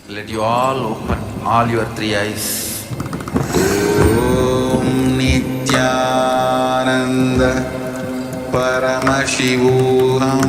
Let you all open all your three eyes. Om Nithyananda Paramashivoham.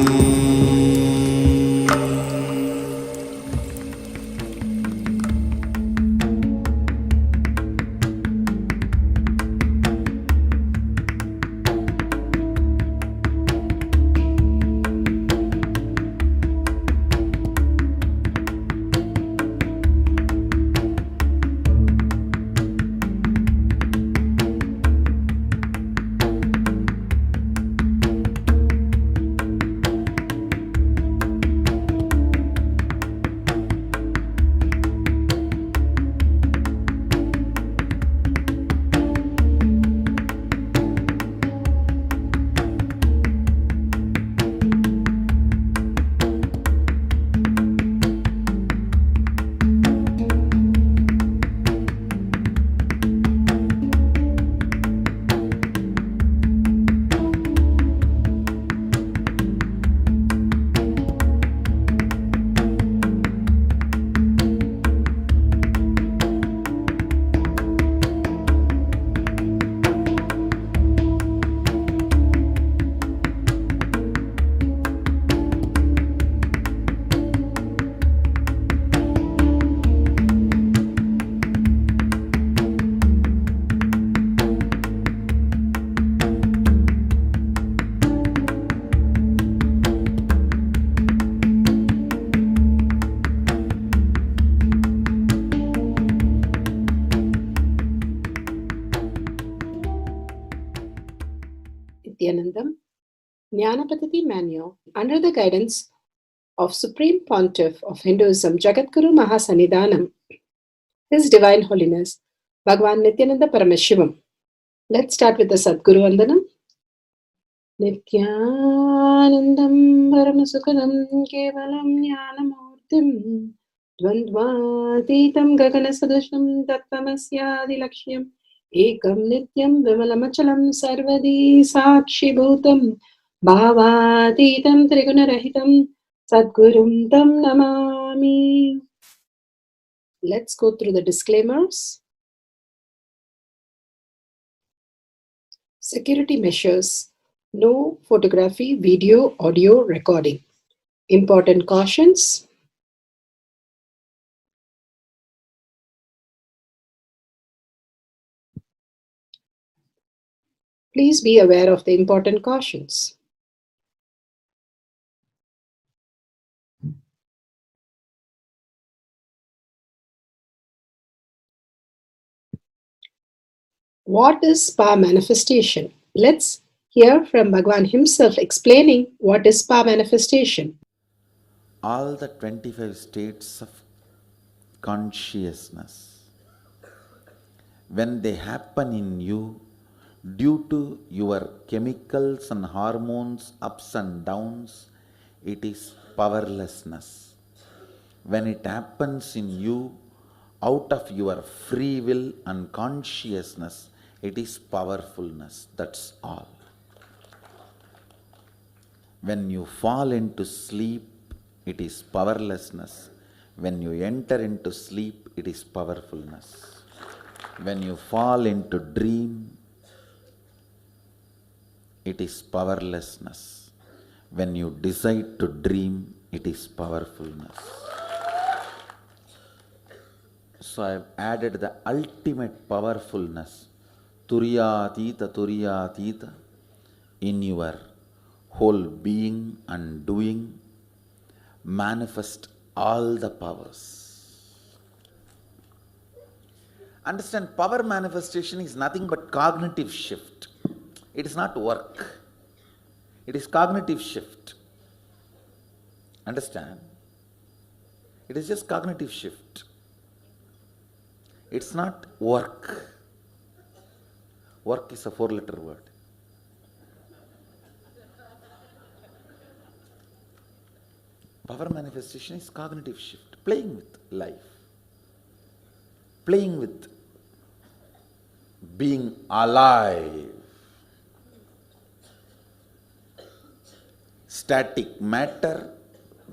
Nithyanandam, Jnana Paddhati Manual, under the guidance of Supreme Pontiff of Hinduism, Jagadguru Mahasannidhanam, His Divine Holiness, Bhagavan Nithyananda Paramashivam. Let's start with the Sadguru Vandanam. Nithyanandam Paramasukadam Kevalam Jnanamurtim Dvandvatitam Gaganasadusham Tattvamasyaadilakshయం Ekam Nityam Vimalamachalam Sarvadi Sakshibhutam Bhavatitam Trigunarahitam Sadgurum Tam Namami. Let's go through the disclaimers. Security measures. No photography, video, audio recording. Important cautions. Please be aware of the important cautions. What is spa manifestation? Let's hear from Bhagavan himself explaining what is spa manifestation. All the 25 states of consciousness, when they happen in you, due to your chemicals and hormones ups and downs, it is powerlessness. When it happens in you out of your free will and consciousness, it is powerfulness. That's all. When you fall into sleep, it is powerlessness. When you enter into sleep, it is powerfulness. When you fall into dream, it is powerlessness. When you decide to dream, it is powerfulness. So I have added the ultimate powerfulness, Turiyatita, in your whole being and doing. Manifest all the powers. Understand, power manifestation is nothing but cognitive shift. It is not work. It is cognitive shift. Understand? It is just cognitive shift. It's not work. Work is a 4-letter word. Power manifestation is cognitive shift, playing with life, playing with being alive. Static matter,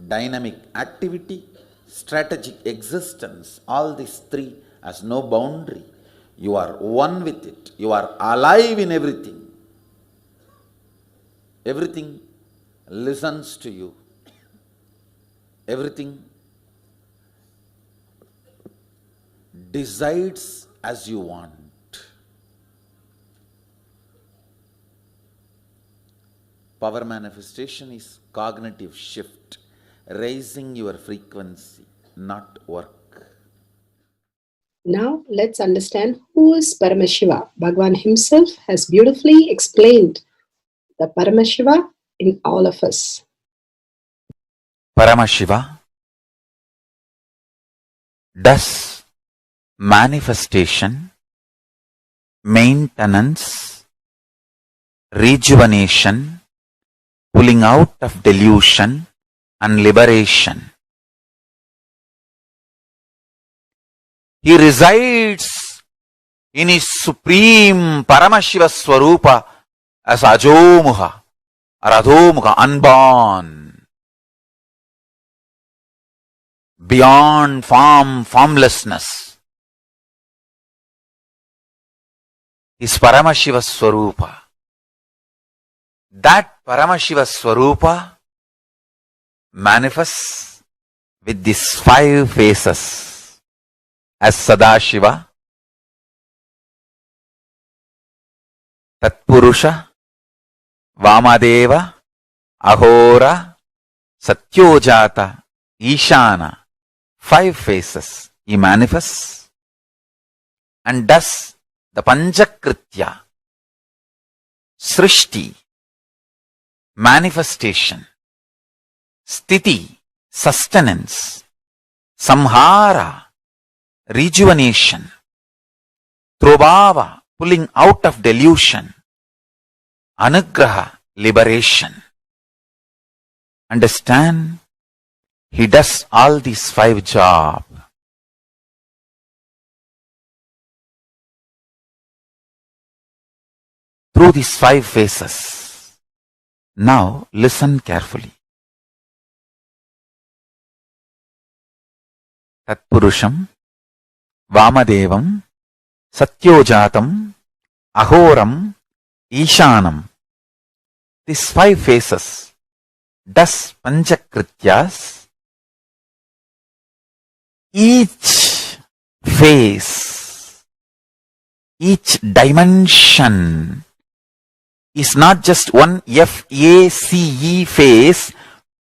dynamic activity, strategic existence, all these three has no boundary. You are one with it. You are alive in everything. Everything listens to you. Everything decides as you want. Power manifestation is cognitive shift, raising your frequency, not work. Now let's understand who is Paramashiva. Bhagavan himself has beautifully explained the Paramashiva in all of us. Paramashiva does manifestation, maintenance, rejuvenation, pulling out of delusion and liberation. He resides in his supreme Paramashiva Swarupa as Ajomuha or Adhomuha, unborn, beyond form, formlessness. His Paramashiva Swarupa. That Paramashiva Swarupa manifests with these 5 faces as Sadashiva, Tatpurusha, Vamadeva, Ahora, Satyojata, Ishana. 5 faces he manifests and does the Panchakritya, Srishti, manifestation, Sthiti, sustenance, Samhara, rejuvenation, Trobhava, pulling out of delusion, Anugraha, liberation. Understand? He does all these 5 jobs. Through these 5 phases. Now listen carefully. Tatpurusham, Vamadevam, Satyojatam, Ahoram, Ishanam. These 5 phases does Panchakrityas. Each phase, each dimension is not just one F-A-C-E phase,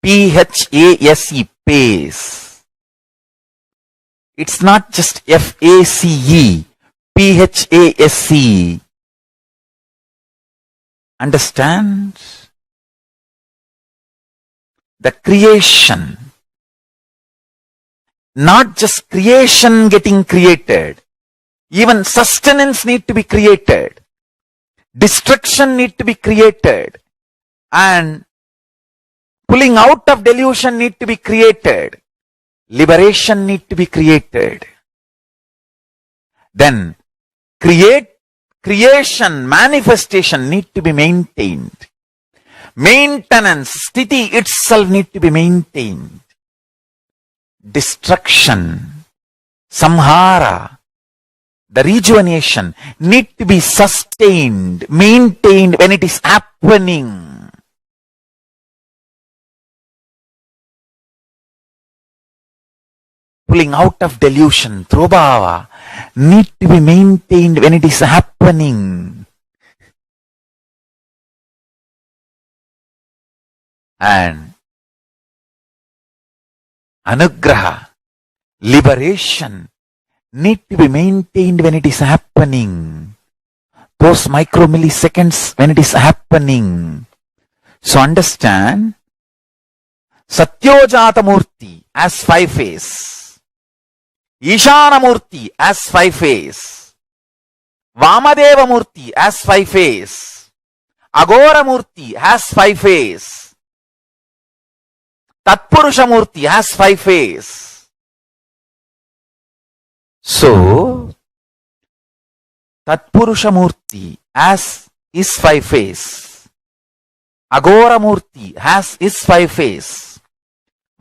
P-H-A-S-E phase. It's not just F-A-C-E, P-H-A-S-E. Understand? The creation, not just creation getting created, even sustenance need to be created, destruction need to be created, and pulling out of delusion need to be created, liberation need to be created. Then creation, manifestation need to be maintained. Maintenance, sthiti itself need to be maintained. Destruction, samhara, the rejuvenation need to be sustained, maintained when it is happening. Pulling out of delusion, trobhava, need to be maintained when it is happening. And anugraha, liberation, need to be maintained when it is happening. Those micromilliseconds when it is happening. So understand, Satyojata Murti as 5 phase, Ishana Murti as 5 phase, Vamadeva Murti as 5 phase, Agora Murti has 5 phase, Tatpurusha Murti has 5 phase. So, Tatpurusha Murti has his 5 phase. Agora Murti has his 5 phase.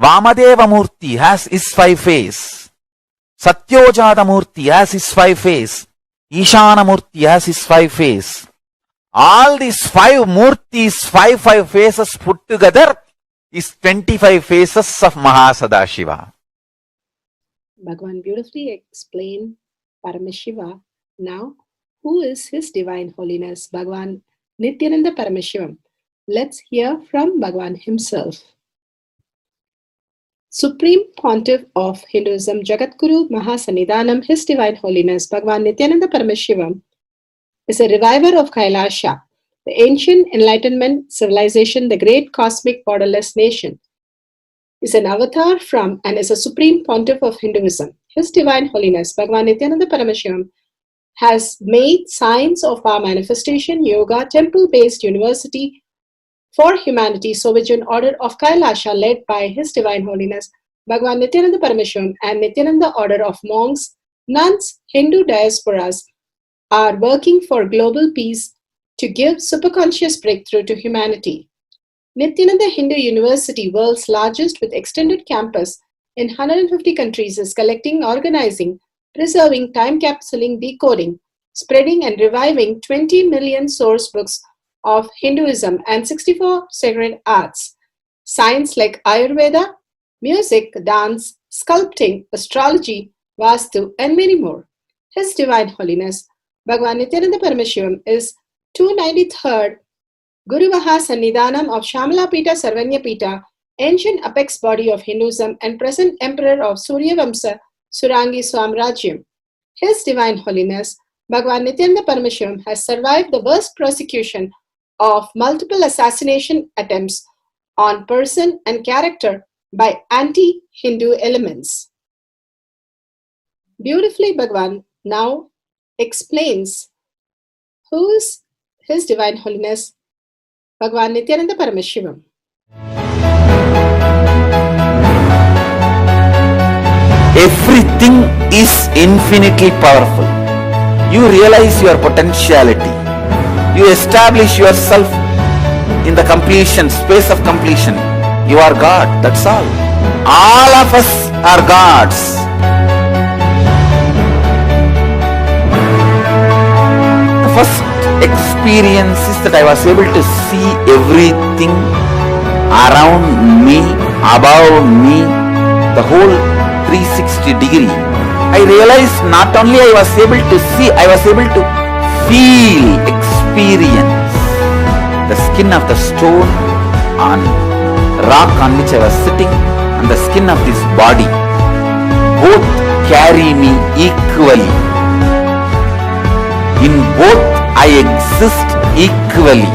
Vamadeva Murti has his 5 face. Satyojata Murti has his 5 face. Ishana Murti has his 5 face. All these 5 Murtis, five faces put together is 25 faces of Mahasadashiva. Bhagavan beautifully explained Paramashiva. Now, who is His Divine Holiness, Bhagavan Nithyananda Paramashivam? Let's hear from Bhagavan himself. Supreme Pontiff of Hinduism, Jagadguru Mahasannidhanam, His Divine Holiness, Bhagavan Nithyananda Paramashivam, is a reviver of Kailasha, the ancient enlightenment civilization, the great cosmic borderless nation. Is an avatar from and is a supreme pontiff of Hinduism. His Divine Holiness, Bhagavan Nithyananda Paramashivam, has made science of our manifestation, yoga, temple-based university for humanity, Sovijian order of Kailasha, led by His Divine Holiness, Bhagavan Nithyananda Paramashivam, and Nithyananda order of monks, nuns, Hindu diasporas, are working for global peace to give superconscious breakthrough to humanity. Nithyananda Hindu University, world's largest with extended campus in 150 countries, is collecting, organizing, preserving, time-capsuling, decoding, spreading and reviving 20 million source books of Hinduism and 64 sacred arts, science like Ayurveda, music, dance, sculpting, astrology, Vastu, and many more. His Divine Holiness, Bhagavan Nithyananda Paramashivam, is 293rd Guru Mahasannidhanam of Shamala Pita Sarvanya Pita, ancient apex body of Hinduism and present emperor of Surya Vamsa Surangi Swamrajyam. His Divine Holiness, Bhagavan Nithyananda Paramashivam, has survived the worst persecution of multiple assassination attempts on person and character by anti-Hindu elements. Beautifully, Bhagavan now explains who is His Divine Holiness, Bhagavan Nithyananda Paramashivam. Everything is infinitely powerful. You realize your potentiality. You establish yourself in the completion, space of completion. You are God, that's all. All of us are gods. The first experience is that I was able to see everything around me, above me, the whole 360 degree. I realized not only I was able to see, I was able to feel, experience the skin of the stone on rock on which I was sitting and the skin of this body. Both carry me equally. In both I exist equally.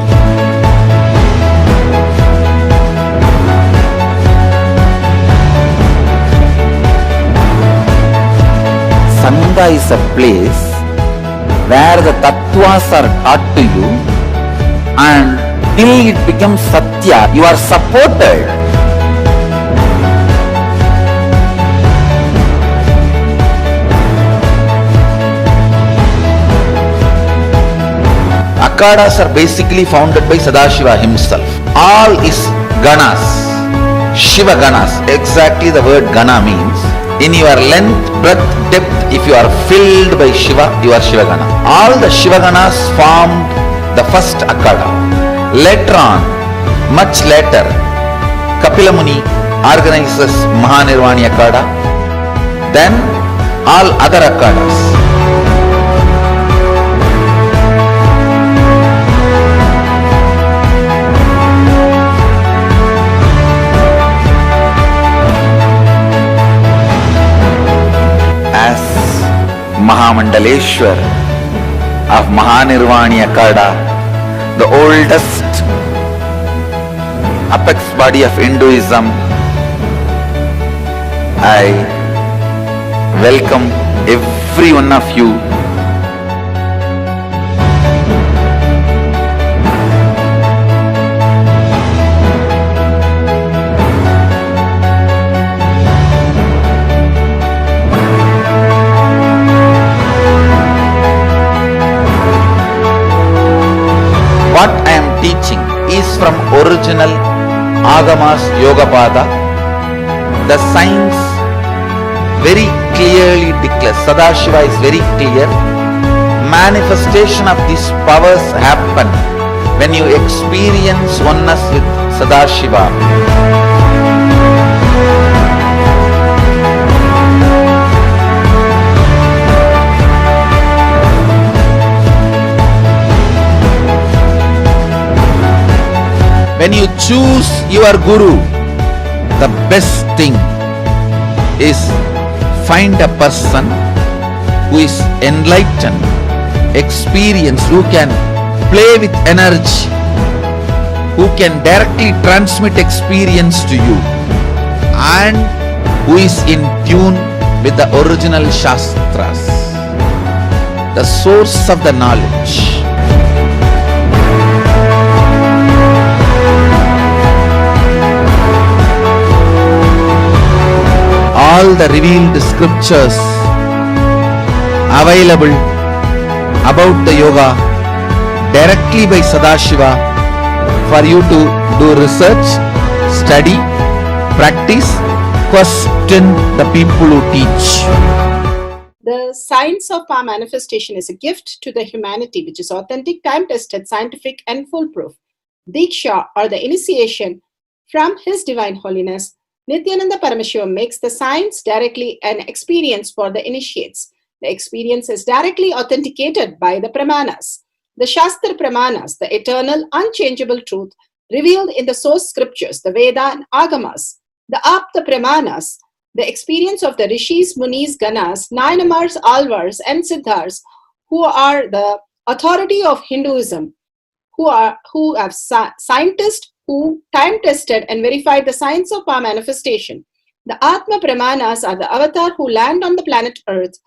Sangha is a place where the tattvas are taught to you, and till it becomes satya, you are supported. Akhadas are basically founded by Sadashiva himself. All is ganas, Shiva ganas. Exactly the word gana means. In your length, breadth, depth, if you are filled by Shiva, you are Shiva gana. All the Shiva ganas formed the first Akhada. Later on, much later, Kapila Muni organizes Mahanirvani Akhada. Then all other Akhadas. Mahamandaleshwar of Mahanirvani Akhada, the oldest apex body of Hinduism, I welcome every one of you. What I am teaching is from original Agamas Yogapada, the science very clearly declares, Sadashiva is very clear, manifestation of these powers happen when you experience oneness with Sadashiva. When you choose your guru, the best thing is find a person who is enlightened, experienced, who can play with energy, who can directly transmit experience to you, and who is in tune with the original Shastras, the source of the knowledge. All the revealed scriptures available about the yoga directly by Sadashiva for you to do research, study, practice, question the people who teach. The science of power manifestation is a gift to the humanity which is authentic, time-tested, scientific and foolproof. Diksha, or the initiation from His Divine Holiness Nithyananda Paramashivam, makes the science directly an experience for the initiates. The experience is directly authenticated by the Pramanas. The Shastra Pramanas, the eternal, unchangeable truth revealed in the source scriptures, the Veda and Agamas. The Apta Pramanas, the experience of the Rishis, Munis, Ganas, Nayanamars, Alvars and Siddhars, who are the authority of Hinduism, who have scientists who time-tested and verified the science of power manifestation. The Atma Pramanas are the avatar who land on the planet Earth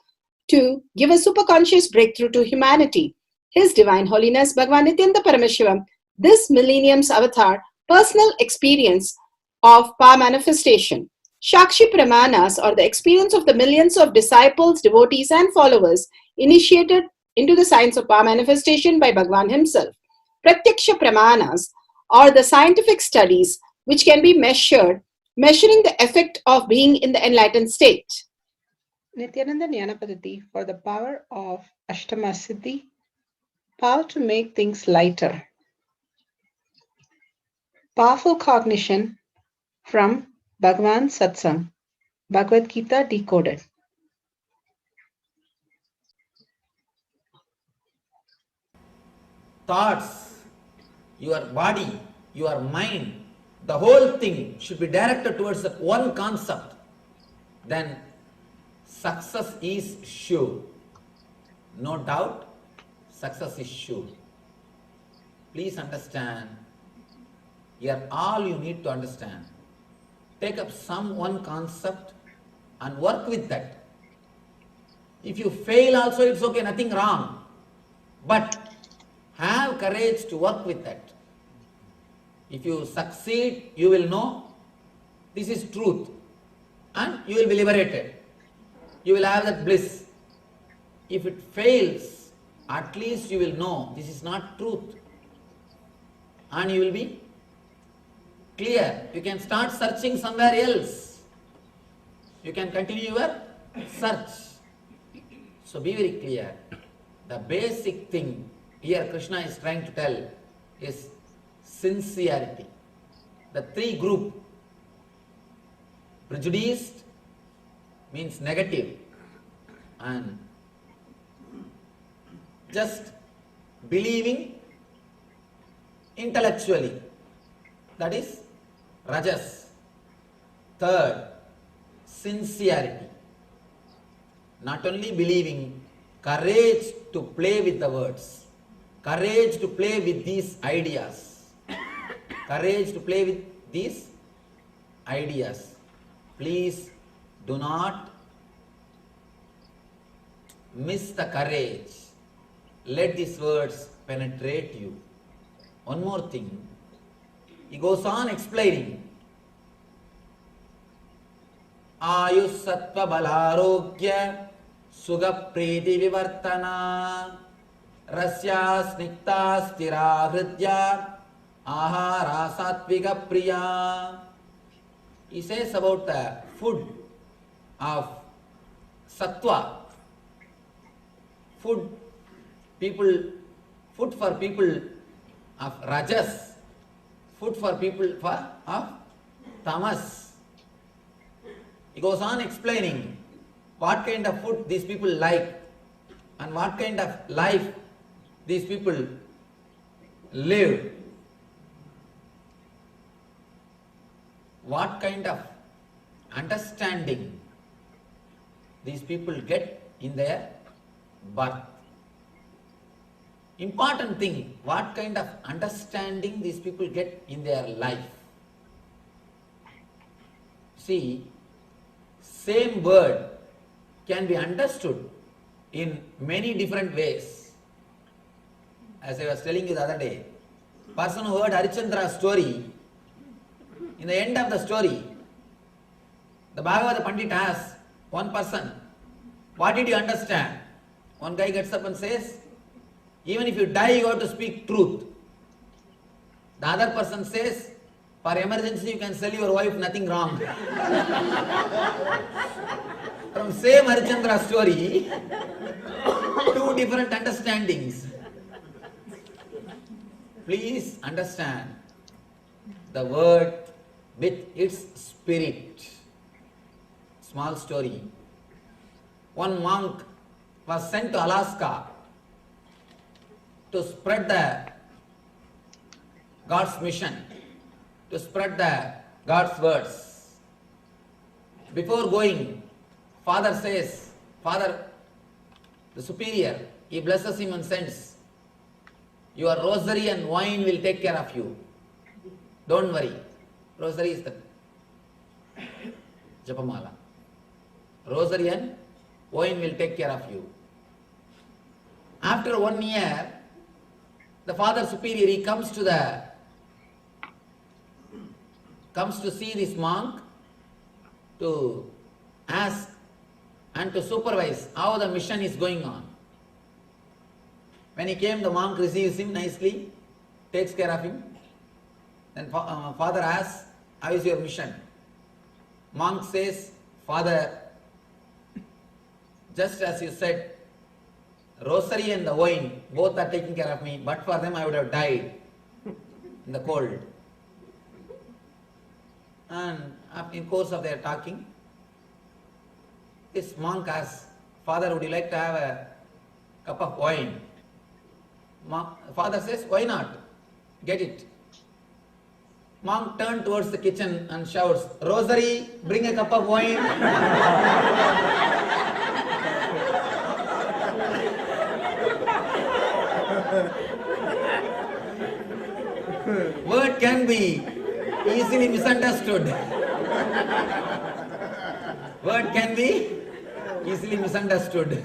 to give a superconscious breakthrough to humanity. His Divine Holiness Bhagavan Nithyananda Paramashivam, this millennium's avatar, personal experience of power manifestation. Shakshi Pramanas, or the experience of the millions of disciples, devotees and followers initiated into the science of power manifestation by Bhagavan himself. Pratyaksha Pramanas, or the scientific studies which can be measuring the effect of being in the enlightened state. Nithyananda Jnana Paddhati for the power of Ashta Maha Shakti, power to make things lighter. Powerful cognition from Bhagavan Satsang, Bhagavad Gita decoded. Thoughts, your body, your mind, the whole thing should be directed towards that one concept. Then success is sure. No doubt, success is sure. Please understand, here all you need to understand. Take up some one concept and work with that. If you fail also, it's okay, nothing wrong. But have courage to work with that. If you succeed, you will know this is truth and you will be liberated. You will have that bliss. If it fails, at least you will know this is not truth and you will be clear. You can start searching somewhere else. You can continue your search. So be very clear. The basic thing here Krishna is trying to tell is sincerity. The three group, prejudiced means negative, and just believing intellectually, that is rajas. Third, sincerity. Not only believing, courage to play with the words, courage to play with these ideas. Courage to play with these ideas. Please do not miss the courage. Let these words penetrate you. One more thing. He goes on explaining. Ayush sattva balarogya sugha priti vivartana rasya snikta stira hridya ahara satvika priya. He says about the food of sattva, food for people of rajas, food for people of tamas. He goes on explaining what kind of food these people like and what kind of life these people live. What kind of understanding these people get in their birth. Important thing, what kind of understanding these people get in their life. See, same word can be understood in many different ways. As I was telling you the other day, person who heard Harichandra's story, in the end of the story, the Bhagavata Pandit asks one person, what did you understand? One guy gets up and says, even if you die, you have to speak truth. The other person says, for emergency, you can sell your wife, nothing wrong. From same Harichandra story, two different understandings. Please understand the word with its spirit. Small story. One monk was sent to Alaska to spread the God's mission, to spread the God's words. Before going, father says, the superior, he blesses him and sends, your rosary and wine will take care of you. Don't worry. Rosary is the Japamala. Rosary and wine will take care of you. After 1 year, the father superior, he comes to see this monk to ask and to supervise how the mission is going on. When he came, the monk receives him nicely, takes care of him. Then father asks, how is your mission? Monk says, Father, just as you said, rosary and the wine, both are taking care of me, but for them I would have died in the cold. And in course of their talking, this monk asks, Father, would you like to have a cup of wine? Father says, why not? Get it. Monk turned towards the kitchen and shouts, Rosary, bring a cup of wine. Word can be easily misunderstood. Word can be easily misunderstood.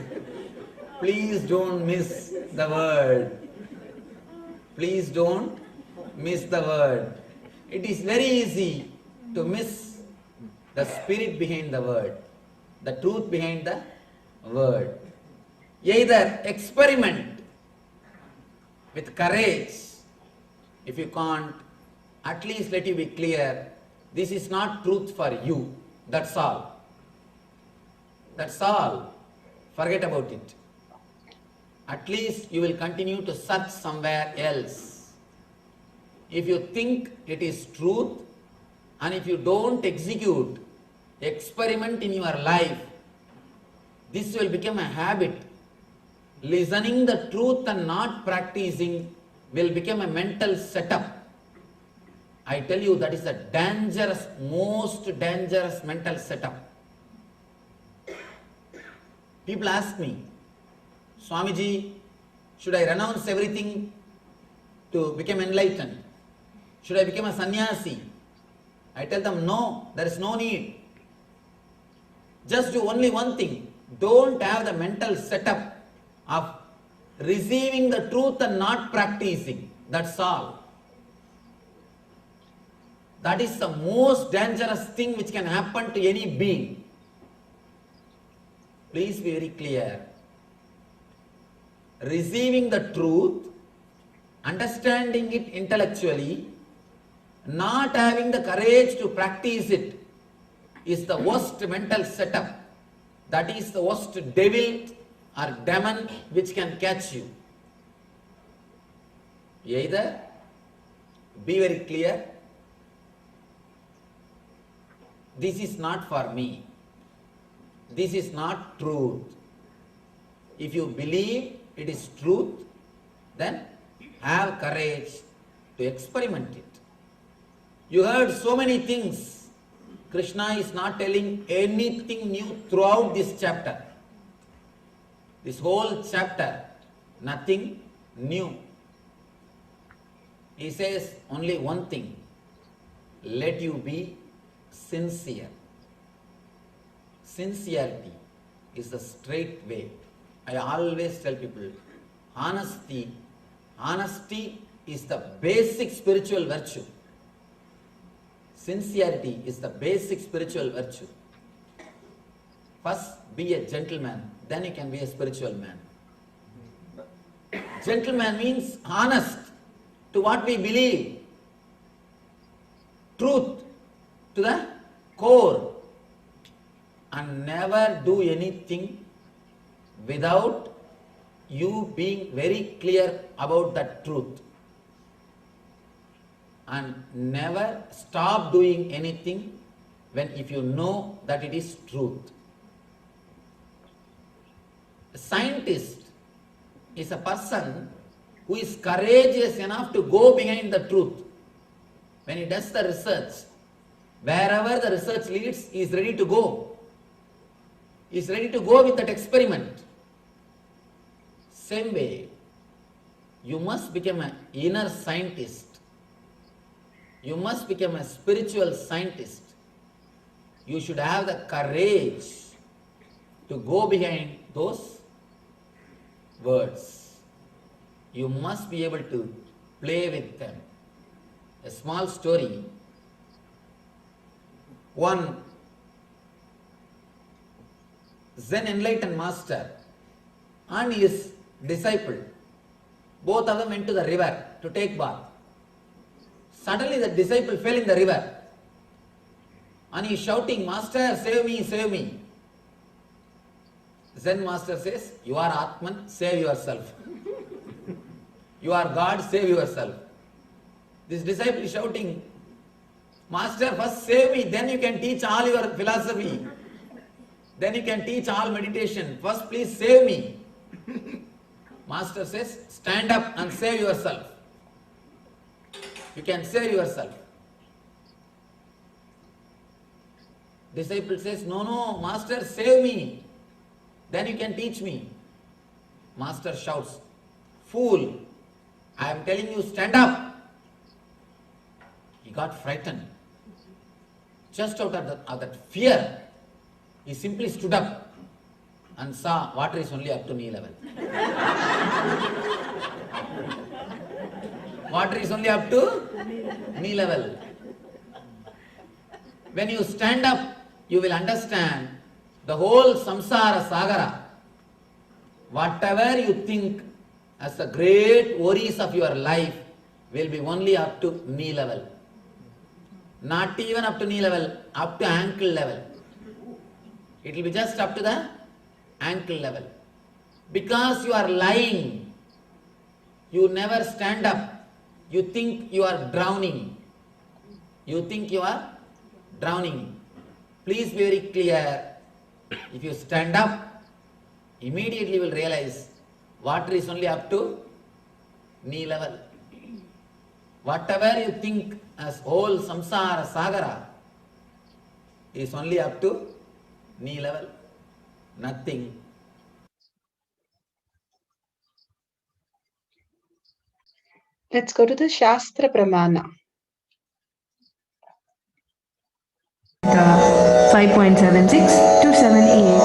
Please don't miss the word. Please don't miss the word. It is very easy to miss the spirit behind the word, the truth behind the word. Either experiment with courage. If you can't, at least let you be clear, this is not truth for you. That's all. That's all. Forget about it. At least you will continue to search somewhere else. If you think it is truth, and if you don't execute, experiment in your life, this will become a habit. Listening the truth and not practicing will become a mental setup. I tell you, that is a dangerous, most dangerous mental setup. People ask me, Swamiji, should I renounce everything to become enlightened? Should I become a sannyasi? I tell them, no, there is no need. Just do only one thing. Don't have the mental setup of receiving the truth and not practicing. That's all. That is the most dangerous thing which can happen to any being. Please be very clear. Receiving the truth, understanding it intellectually, not having the courage to practice it is the worst mental setup. That is the worst devil or demon which can catch you. Either be very clear, this is not for me. This is not truth. If you believe it is truth, then have courage to experiment it. You heard so many things. Krishna is not telling anything new throughout this chapter. This whole chapter, nothing new. He says only one thing: let you be sincere. Sincerity is the straight way. I always tell people, honesty is the basic spiritual virtue. Sincerity is the basic spiritual virtue. First, be a gentleman, then you can be a spiritual man. Gentleman means honest to what we believe, truth to the core, and never do anything without you being very clear about that truth. And never stop doing anything if you know that it is truth. A scientist is a person who is courageous enough to go behind the truth. When he does the research, wherever the research leads, he is ready to go. He is ready to go with that experiment. Same way, you must become an inner scientist. You must become a spiritual scientist. You should have the courage to go behind those words. You must be able to play with them. A small story. One Zen enlightened master and his disciple, both of them went to the river to take bath. Suddenly the disciple fell in the river and he is shouting, "Master, save me, save me." Zen master says, "You are Atman, save yourself." "You are God, save yourself." This disciple is shouting, "Master, first save me, then you can teach all your philosophy. Then you can teach all meditation. First please save me." Master says, "Stand up and save yourself. You can save yourself." Disciple says, "No, no, Master, save me. Then you can teach me." Master shouts, "Fool, I am telling you, stand up." He got frightened. Just out of that fear, he simply stood up and saw water is only up to knee level. Water is only up to knee level. When you stand up, you will understand the whole samsara sagara. Whatever you think as the great worries of your life will be only up to knee level. Not even up to knee level, up to ankle level. It will be just up to the ankle level. Because you are lying, you never stand up. You think you are drowning. You think you are drowning. Please be very clear. If you stand up, immediately you will realize water is only up to knee level. Whatever you think as whole samsara sagara is only up to knee level. Nothing. Let's go to the Shastra Pramana. 5.76 to 78.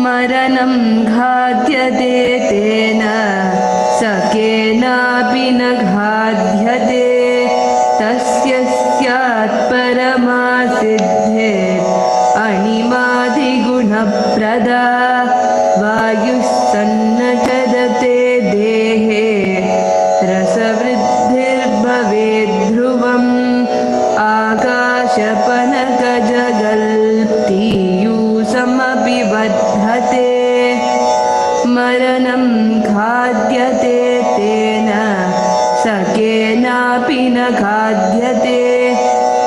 Maranam ghādyate tena sakenapi na ghādyate tasya syat paramasiddhe animadi guna prada vayussannachadate dehe rasavriddhir bhavedhruvam akashapanakaja बद्धते मरणं खाद्यते तेन सकेनापि न खाद्यते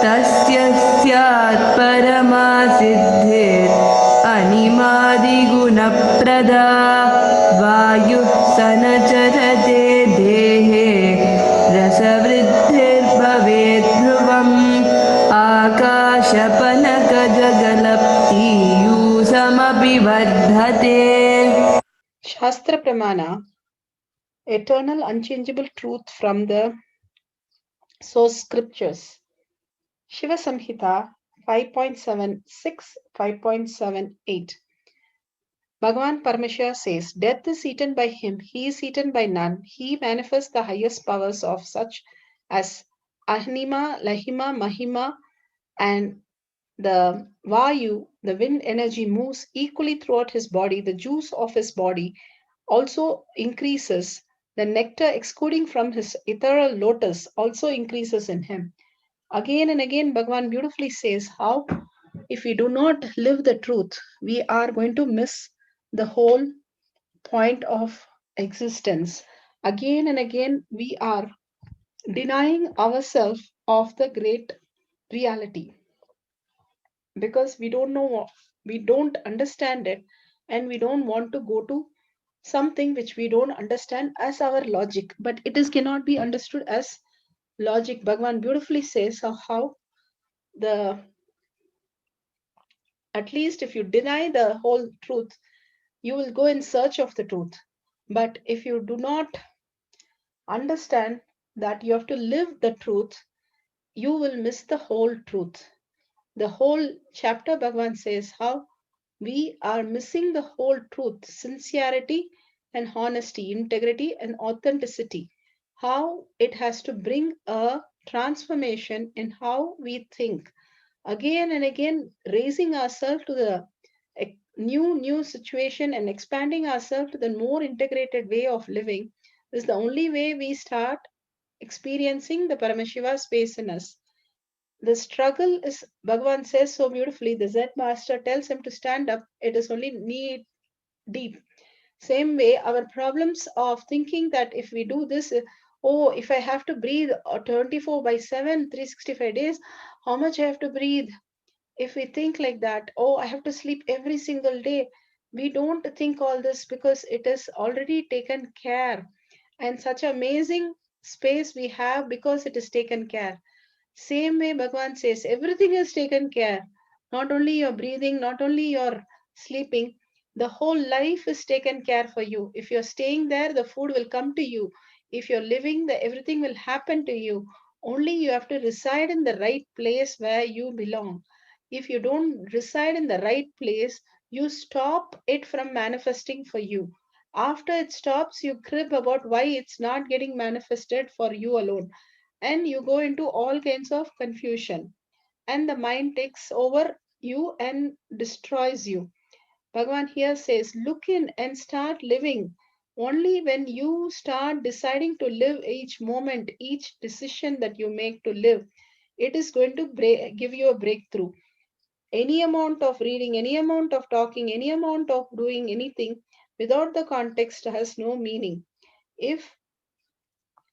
तस्य स्यात् परमा सिद्धिर् अनिमादिगुणप्रदा वायुः स न चरते देहे रसवृद्धिर्भवेत् ध्रुवम् आकाशपनकजगलप्तीयूषमपि वर्धते. Shastra Pramana, eternal unchangeable truth from the source scriptures. Shiva Samhita 5.76, 5.78. Bhagavan Paramashiva says, death is eaten by him, he is eaten by none. He manifests the highest powers of such as Ahnima, Laghima, Mahima, and the Vayu, the wind energy, moves equally throughout his body. The juice of his body also increases. The nectar exuding from his ethereal lotus also increases in him. Again and again, Bhagavan beautifully says how if we do not live the truth, we are going to miss the whole point of existence. Again and again, we are denying ourselves of the great reality because we don't know, we don't understand it, and we don't want to go to something which we don't understand as our logic, but it is cannot be understood as logic. Bhagavan beautifully says how the at least if you deny the whole truth, you will go in search of the truth. But if you do not understand that you have to live the truth, you will miss the whole truth. The whole chapter, Bhagavan says how we are missing the whole truth, sincerity and honesty, integrity and authenticity, how it has to bring a transformation in how we think. Again and again, raising ourselves to the new situation and expanding ourselves to the more integrated way of living is the only way we start experiencing the Paramashiva space in us. The struggle is, Bhagavan says so beautifully, the Zen master tells him to stand up, it is only knee deep. Same way, our problems of thinking that if we do this, oh, if I have to breathe 24 by 7, 365 days, how much I have to breathe? If we think like that, oh, I have to sleep every single day, we don't think all this because it is already taken care. And such amazing space we have because it is taken care. Same way, Bhagavan says, everything is taken care. Not only your breathing, not only your sleeping, the whole life is taken care for you. If you're staying there, the food will come to you. If you're living, everything will happen to you. Only you have to reside in the right place where you belong. If you don't reside in the right place, you stop it from manifesting for you. After it stops, you crib about why it's not getting manifested for you alone, and you go into all kinds of confusion, and the mind takes over you and destroys you. Bhagavan here says, look in and start living. Only when you start deciding to live each moment, each decision that you make to live, it is going to give you a breakthrough. Any amount of reading, any amount of talking, any amount of doing anything without the context has no meaning. If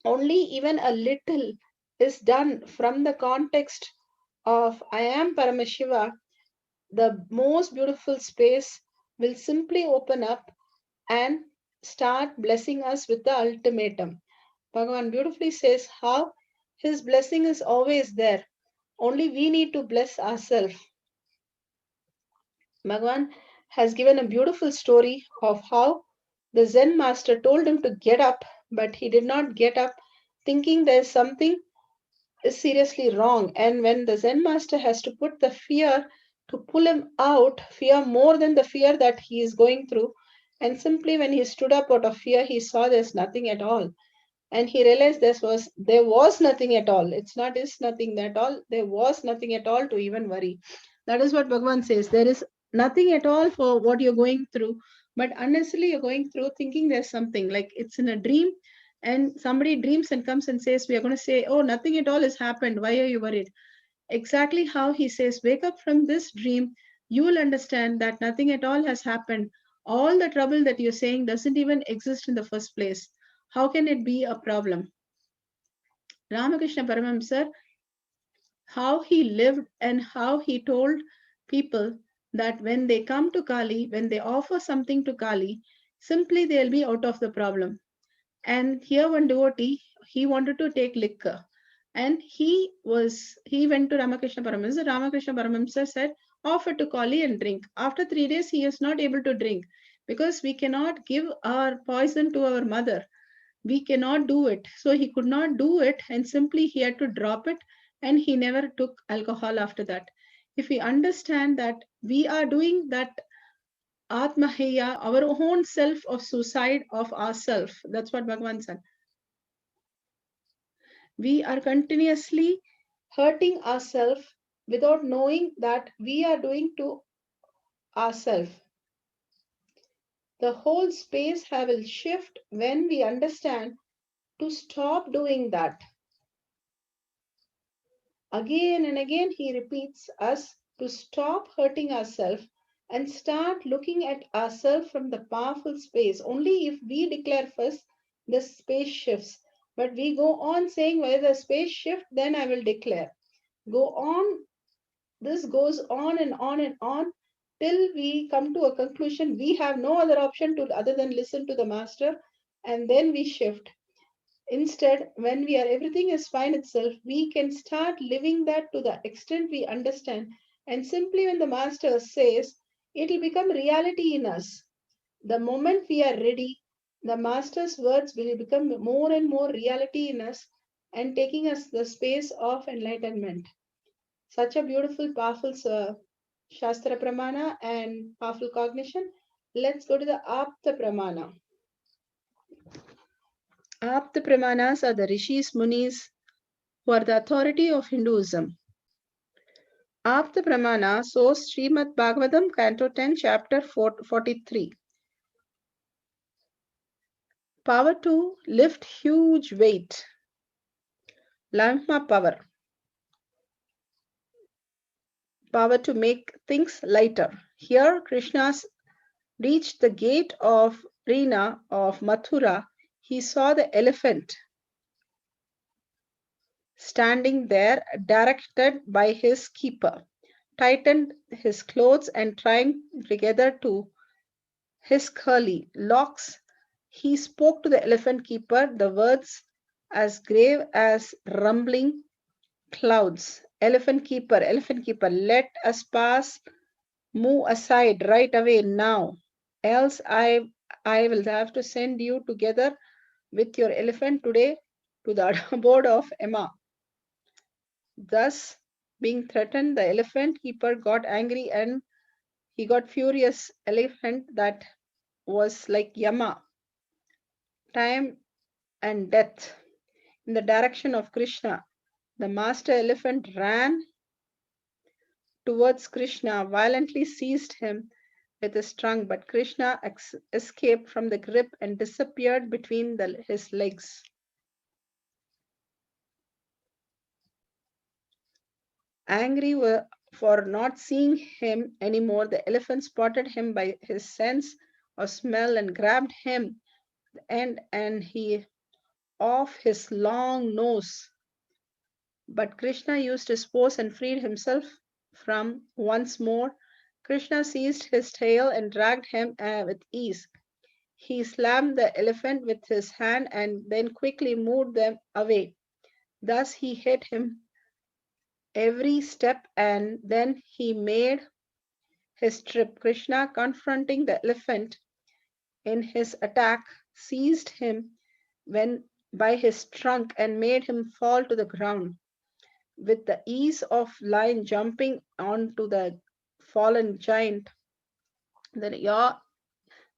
only even a little is done from the context of I am Paramashiva, the most beautiful space will simply open up and start blessing us with the ultimatum. Bhagavan beautifully says how his blessing is always there. Only we need to bless ourselves. Bhagavan has given a beautiful story of how the Zen master told him to get up, but he did not get up, thinking there's something is seriously wrong. And when the Zen master has to put the fear to pull him out, fear more than the fear that he is going through, and simply when he stood up out of fear, he saw there's nothing at all. And he realized there was nothing at all. It's not is nothing at all. There was nothing at all to even worry. That is what Bhagavan says. There is nothing at all for what you're going through. But unnecessarily you're going through thinking there's something. Like it's in a dream, and somebody dreams and comes and says, we are going to say, oh, nothing at all has happened. Why are you worried? Exactly how he says, wake up from this dream. you will understand that nothing at all has happened. All the trouble that you're saying doesn't even exist in the first place. How can it be a problem? Ramakrishna Paramahamsa, how he lived and how he told people that when they come to Kali, when they offer something to Kali, simply they'll be out of the problem. And here one devotee, he wanted to take liquor. And he went to Ramakrishna Paramahamsa. Ramakrishna Paramahamsa said, offer to Kali and drink. After 3 days, he is not able to drink because we cannot give our poison to our mother. We cannot do it. So he could not do it, and simply he had to drop it, and he never took alcohol after that. If we understand that we are doing that Atmaheya, our own self of suicide of ourself, that's what Bhagavan said. We are continuously hurting ourselves without knowing that we are doing to ourselves. The whole space will shift when we understand to stop doing that. Again and again he repeats us to stop hurting ourselves and start looking at ourselves from the powerful space. Only if we declare first, the space shifts. But we go on saying, where the space shift, then I will declare. Go on, this goes on and on and on till we come to a conclusion. We have no other option to other than listen to the master, and then we shift. Instead, when we are everything is fine itself, we can start living that to the extent we understand. And simply when the master says, it will become reality in us. The moment we are ready, the master's words will become more and more reality in us and taking us the space of enlightenment. Such a beautiful, powerful Shastra Pramana and powerful cognition. Let's go to the Apta Pramana. Apta Pramanas are the Rishis, Munis, who are the authority of Hinduism. Apta Pramana source Srimad Bhagavatam, Canto 10, Chapter 43. Power to lift huge weight. Laghima power. Power to make things lighter. Here Krishna reached the gate of arena of Mathura. He saw the elephant standing there, directed by his keeper, tightened his clothes and trying together to his curly locks. He spoke to the elephant keeper the words as grave as rumbling clouds. Elephant keeper, let us pass. Move aside right away now, else I will have to send you together with your elephant today to the abode of Emma. Thus, being threatened, the elephant keeper got angry and he got furious. Elephant that was like Yama, time and death, in the direction of Krishna. The master elephant ran towards Krishna, violently seized him with his trunk, but Krishna escaped from the grip and disappeared between his legs. Angry for not seeing him anymore, the elephant spotted him by his sense of smell and grabbed him and he off his long nose. But Krishna used his force and freed himself from once more. Krishna seized his tail and dragged him with ease. He slammed the elephant with his hand and then quickly moved them away. Thus he hit him every step and then he made his trip. Krishna, confronting the elephant in his attack, seized him by his trunk and made him fall to the ground. With the ease of lion jumping onto the fallen giant, the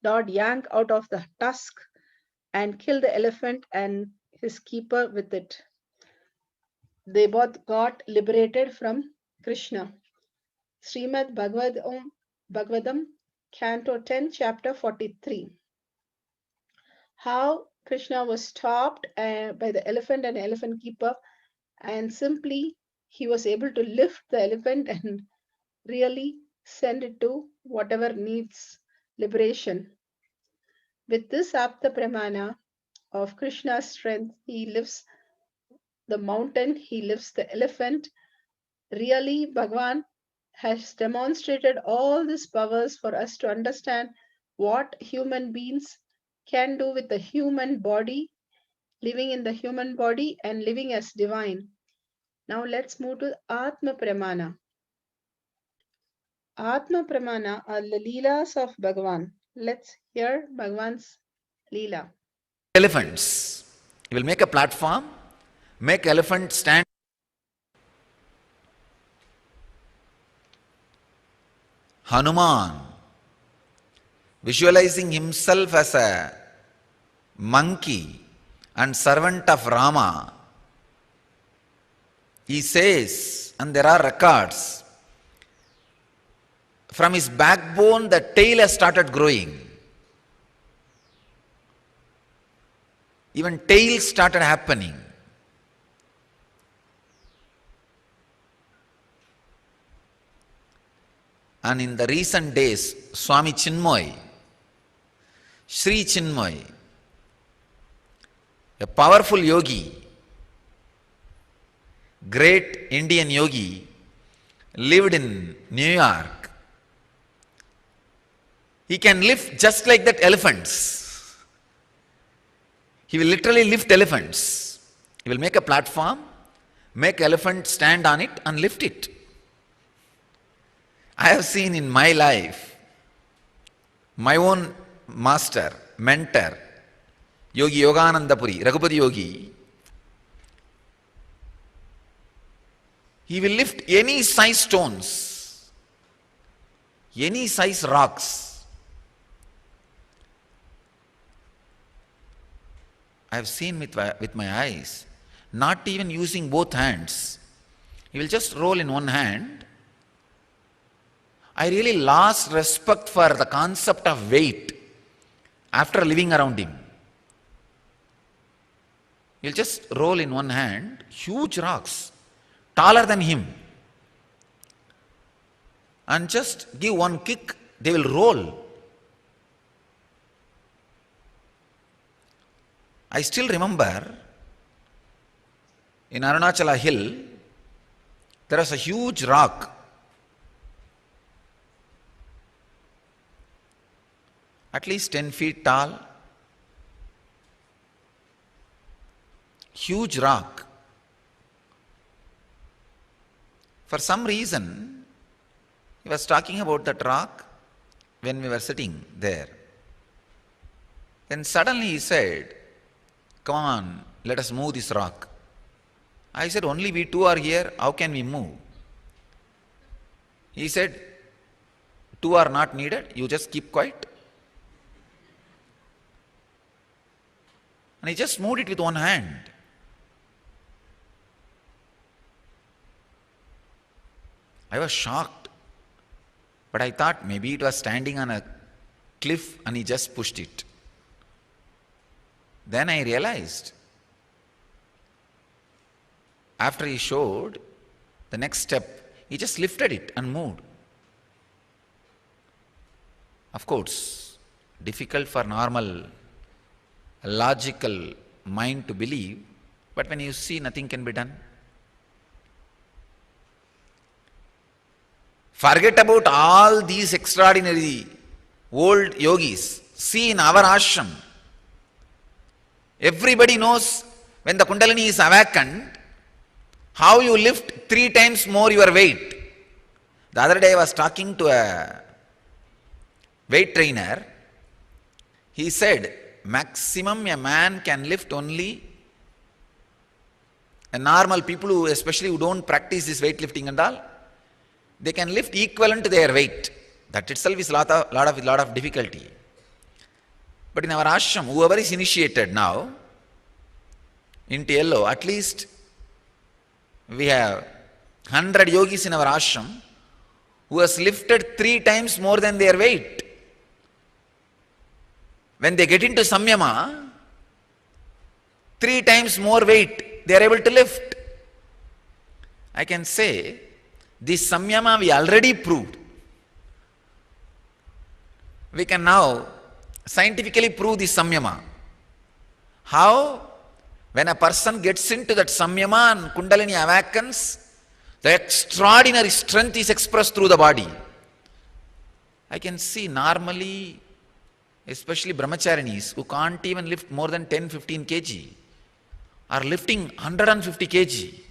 Lord yanked out of the tusk and killed the elephant and his keeper with it. They both got liberated from Krishna. Srimad Bhagavatam, Canto 10, Chapter 43. How Krishna was stopped by the elephant and elephant keeper, and simply he was able to lift the elephant and really send it to whatever needs liberation. With this Apta Pramana of Krishna's strength, he lifts the mountain, he lifts the elephant. Really, Bhagavan has demonstrated all these powers for us to understand what human beings can do with the human body, living in the human body and living as divine. Now let's move to Atma Pramana. Atma Pramana are the Leelas of Bhagavan. Let's hear Bhagavan's Leela. Elephants. You will make a platform, make elephant stand. Hanuman, visualizing himself as a monkey and servant of Rama, he says, and there are records, from his backbone the tail has started growing. Even tails started happening. And in the recent days, Swami Chinmoy, Sri Chinmoy, a powerful yogi, great Indian yogi, lived in New York. He can lift just like that elephants. He will literally lift elephants. He will make a platform, make elephant stand on it and lift it. I have seen in my life, my own master, mentor, Yogi Yogananda Puri, Raghupati Yogi, he will lift any size stones, any size rocks. I have seen with my eyes, not even using both hands. He will just roll in one hand. I really lost respect for the concept of weight after living around him. He'll just roll in one hand, huge rocks, taller than him, and just give one kick, they will roll. I still remember in Arunachala Hill, there was a huge rock. At least 10 feet tall, huge rock. For some reason, he was talking about that rock when we were sitting there. Then suddenly he said, "Come on, let us move this rock." I said, "Only we two are here, how can we move?" He said, "Two are not needed, you just keep quiet." And he just moved it with one hand. I was shocked, but I thought maybe it was standing on a cliff and he just pushed it. Then I realized, after he showed the next step, he just lifted it and moved. Of course, difficult for normal, logical mind to believe, but when you see, nothing can be done. Forget about all these extraordinary old yogis. See in our ashram, everybody knows when the Kundalini is awakened, how you lift 3 times more your weight. The other day I was talking to a weight trainer. He said, maximum a man can lift only, a normal people who, especially who don't practice this weightlifting and all, they can lift equivalent to their weight. That itself is lot of difficulty. But in our ashram, whoever is initiated now into yellow, at least we have 100 yogis in our ashram who has lifted 3 times more than their weight. When they get into samyama, 3 times more weight they are able to lift. I can say, this samyama we already proved. we can now scientifically prove the samyama. How? When a person gets into that samyama and kundalini awakens, the extraordinary strength is expressed through the body. I can see normally, especially brahmacharinis who can't even lift more than 10-15 kg, are lifting 150 kg.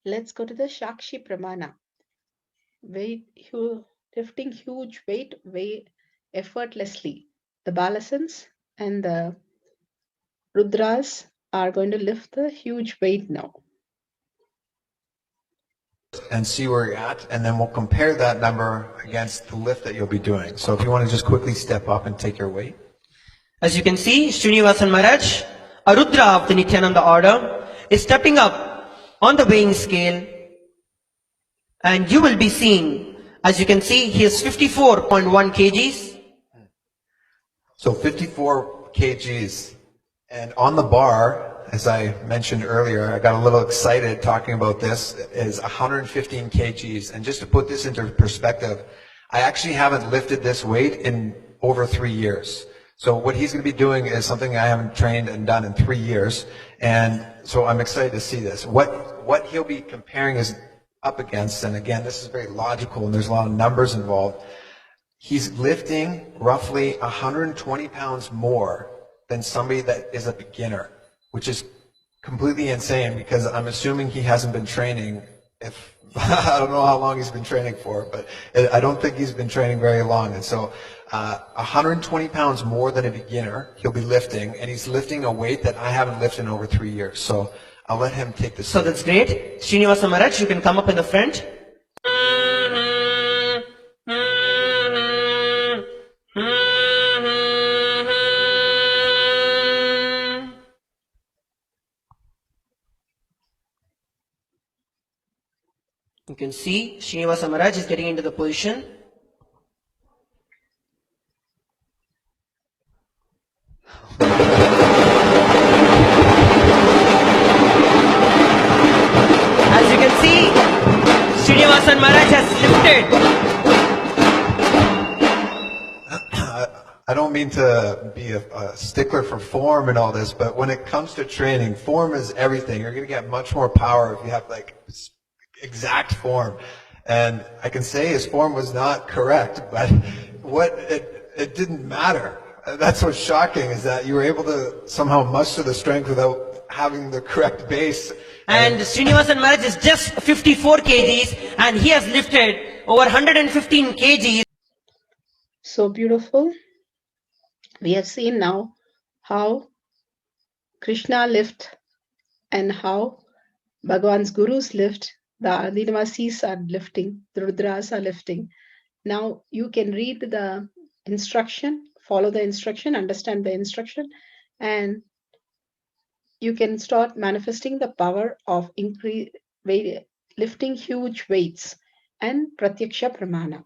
Let's go to the Shakshi Pramana. Lifting huge weight effortlessly. The Balasans and the Rudras are going to lift the huge weight now. And see where you're at, and then we'll compare that number against the lift that you'll be doing. So if you want to just quickly step up and take your weight. As you can see, Srinivasan Maharaj, a Rudra of the Nithyananda order, is stepping up on the weighing scale, and you will be seeing, as you can see, he is 54.1 kgs. So 54 kgs. And on the bar, as I mentioned earlier, I got a little excited talking about this, is 115 kgs. And just to put this into perspective, I actually haven't lifted this weight in over 3 years. So what he's going to be doing is something I haven't trained and done in 3 years. And so I'm excited to see this. What he'll be comparing is up against, and again, this is very logical and there's a lot of numbers involved. He's lifting roughly 120 pounds more than somebody that is a beginner, which is completely insane because I'm assuming he hasn't been training. If I don't know how long he's been training for, but I don't think he's been training very long. And so 120 pounds more than a beginner he'll be lifting, and he's lifting a weight that I haven't lifted in over 3 years. So I'll let him take this. So that's great. Srinivasa Maharaj, you can come up in the front. You can see Srinivasa Maharaj is getting into the position. As you can see, Srinivasan Maharaj has lifted. I don't mean to be a stickler for form and all this, but when it comes to training, form is everything. You're going to get much more power if you have like exact form. And I can say his form was not correct, but it didn't matter. That's what's shocking, is that you were able to somehow muster the strength without having the correct base. And Srinivasan Maharaj is just 54 kgs and he has lifted over 115 kgs. So beautiful. We have seen now how Krishna lift and how Bhagwan's gurus lift, the Adinavasis are lifting, the Rudras are lifting. Now you can read the instruction, follow the instruction, understand the instruction, and you can start manifesting the power of lifting huge weights and Pratyaksha Pramana.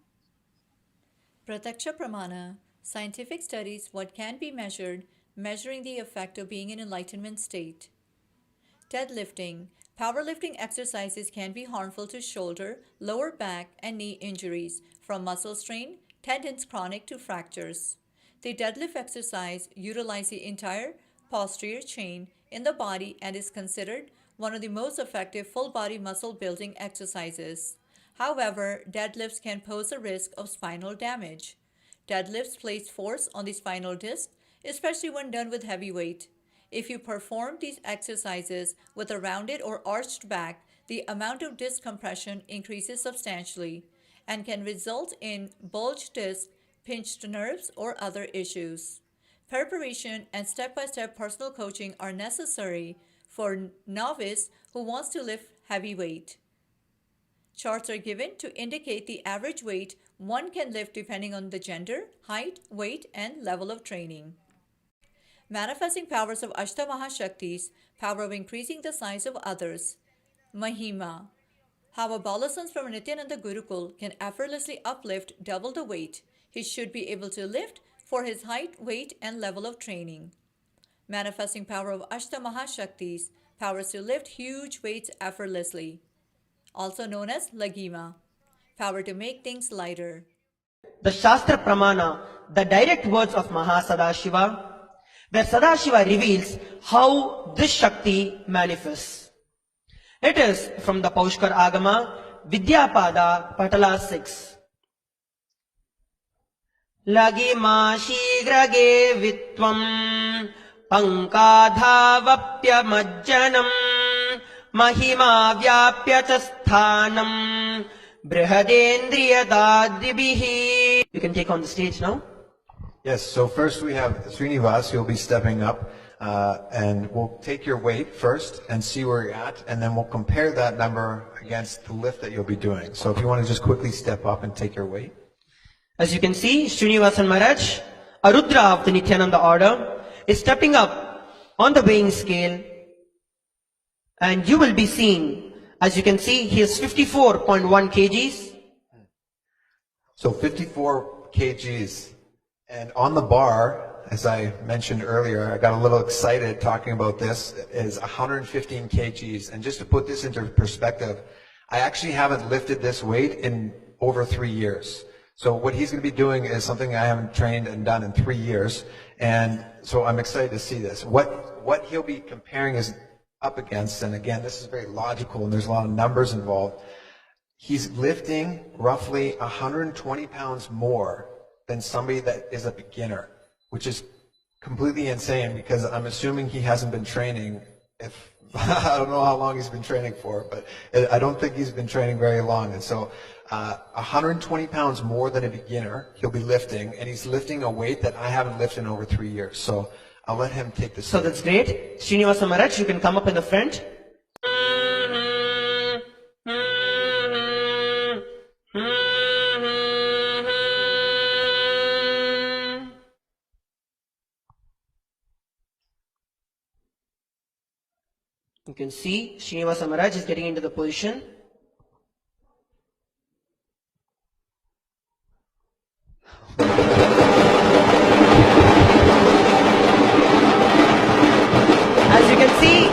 Pratyaksha Pramana, scientific studies what can be measured, measuring the effect of being in enlightenment state. Deadlifting. Powerlifting exercises can be harmful to shoulder, lower back, and knee injuries, from muscle strain, tendons chronic to fractures. The deadlift exercise utilizes the entire posterior chain in the body and is considered one of the most effective full body muscle building exercises. However, deadlifts can pose a risk of spinal damage. Deadlifts place force on the spinal disc, especially when done with heavy weight. If you perform these exercises with a rounded or arched back, the amount of disc compression increases substantially and can result in bulged disc, pinched nerves, or other issues. Preparation and step-by-step personal coaching are necessary for novice who wants to lift heavy weight. Charts are given to indicate the average weight one can lift depending on the gender, height, weight, and level of training. Manifesting powers of Ashta Maha Shaktis, power of increasing the size of others. Mahima. How a Balasans from Nithyananda Gurukul can effortlessly uplift double the weight he should be able to lift for his height, weight, and level of training. Manifesting power of Ashta Maha Shaktis, powers to lift huge weights effortlessly. also known as Laghima, power to make things lighter. The Shastra Pramana, the direct words of Mahasadashiva, where Sadashiva reveals how this Shakti manifests. It is from the Paushkar Agama, Vidyapada, Patala 6. Laghima shigrage vitvam pankadhavapya majjanam mahima vyapya cha sthanam brihadendriyadadribihi. You can take on the stage now. Yes, so first we have Srinivas, who'll be stepping up, and we'll take your weight first and see where you're at, and then we'll compare that number against the lift that you'll be doing. So if you want to just quickly step up and take your weight. As you can see, Srinivasan Maharaj, a Rudra of the Nithyananda order, is stepping up on the weighing scale, and you will be seeing, as you can see, he is 54.1 kgs. So 54 kgs. And on the bar, as I mentioned earlier, I got a little excited talking about this, is 115 kgs. And just to put this into perspective, I actually haven't lifted this weight in over 3 years. So what he's going to be doing is something I haven't trained and done in 3 years. And so I'm excited to see this. What he'll be comparing is up against, and again, this is very logical and there's a lot of numbers involved. He's lifting roughly 120 pounds more than somebody that is a beginner, which is completely insane because I'm assuming he hasn't been training. I don't know how long he's been training for, but I don't think he's been training very long. And so 120 pounds more than a beginner he'll be lifting, and he's lifting a weight that I haven't lifted in over 3 years. So I'll let him take this. So that's great. Srinivasa Maharaj, you can come up in the front. You can see Srinivasa Maharaj is getting into the position. As you can see,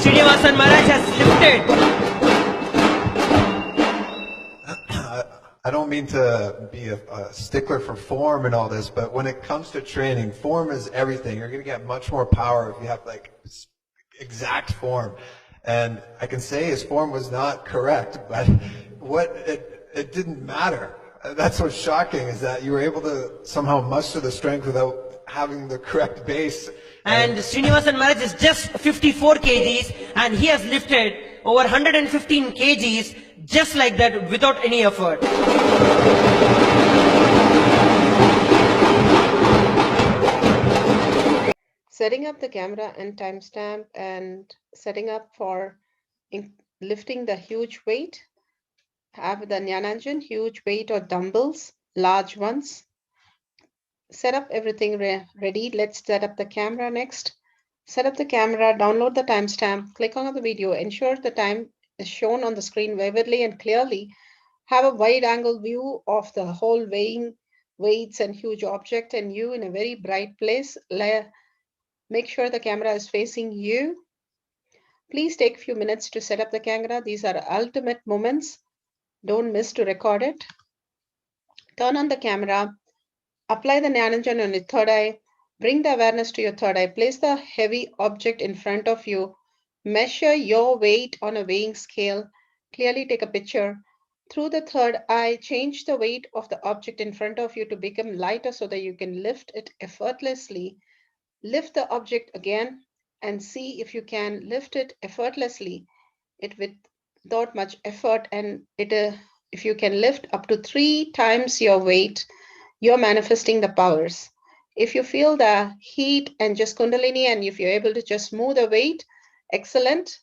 Srinivasan Maharaj has lifted. I don't mean to be a stickler for form and all this, but when it comes to training, form is everything. You're going to get much more power if you have like exact form. And I can say his form was not correct, but it didn't matter. That's what's shocking, is that you were able to somehow muster the strength without having the correct base. And Srinivasan Maharaj is just 54 kgs and he has lifted over 115 kgs just like that without any effort. Setting up the camera and timestamp and setting up for lifting the huge weight. Have the Jnana huge weight or dumbbells, large ones. Set up everything ready. Let's set up the camera next. Set up the camera, download the timestamp, click on the video, ensure the time is shown on the screen vividly and clearly. Have a wide angle view of the whole weighing weights and huge object and you in a very bright place. Make sure the camera is facing you. Please take a few minutes to set up the camera. These are ultimate moments. Don't miss to record it. Turn on the camera. Apply the Jnana on your third eye. Bring the awareness to your third eye. Place the heavy object in front of you. Measure your weight on a weighing scale. Clearly take a picture. Through the third eye, change the weight of the object in front of you to become lighter so that you can lift it effortlessly. Lift the object again and see if you can lift it effortlessly, without much effort, and if you can lift up to 3 times your weight, you're manifesting the powers. If you feel the heat and just Kundalini, and if you're able to just move the weight, excellent.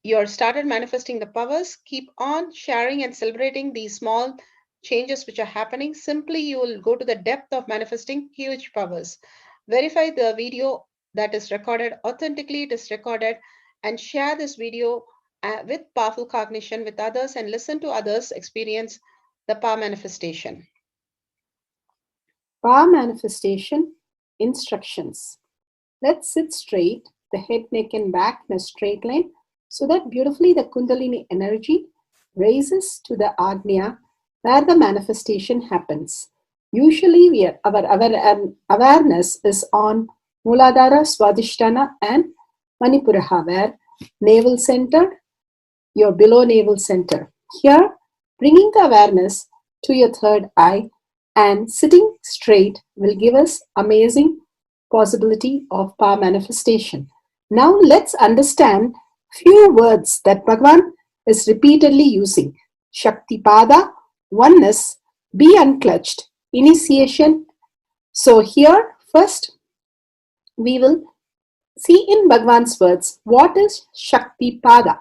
You're started manifesting the powers. Keep on sharing and celebrating these small changes which are happening. Simply, you will go to the depth of manifesting huge powers. Verify the video that is recorded authentically. It is recorded, and share this video with powerful cognition with others, and listen to others experience the power manifestation. Power manifestation instructions. Let's sit straight, the head, neck, and back in a straight line. so that beautifully the Kundalini energy raises to the Agnya where the manifestation happens. Usually our awareness is on Muladhara, Swadhisthana and Manipuraha, where navel center, your below navel center. Here, bringing the awareness to your third eye and sitting straight will give us amazing possibility of power manifestation. Now let's understand few words that Bhagavan is repeatedly using. Shaktipada, oneness, be unclutched, initiation. So here first we will see in Bhagavan's words what is Shaktipada.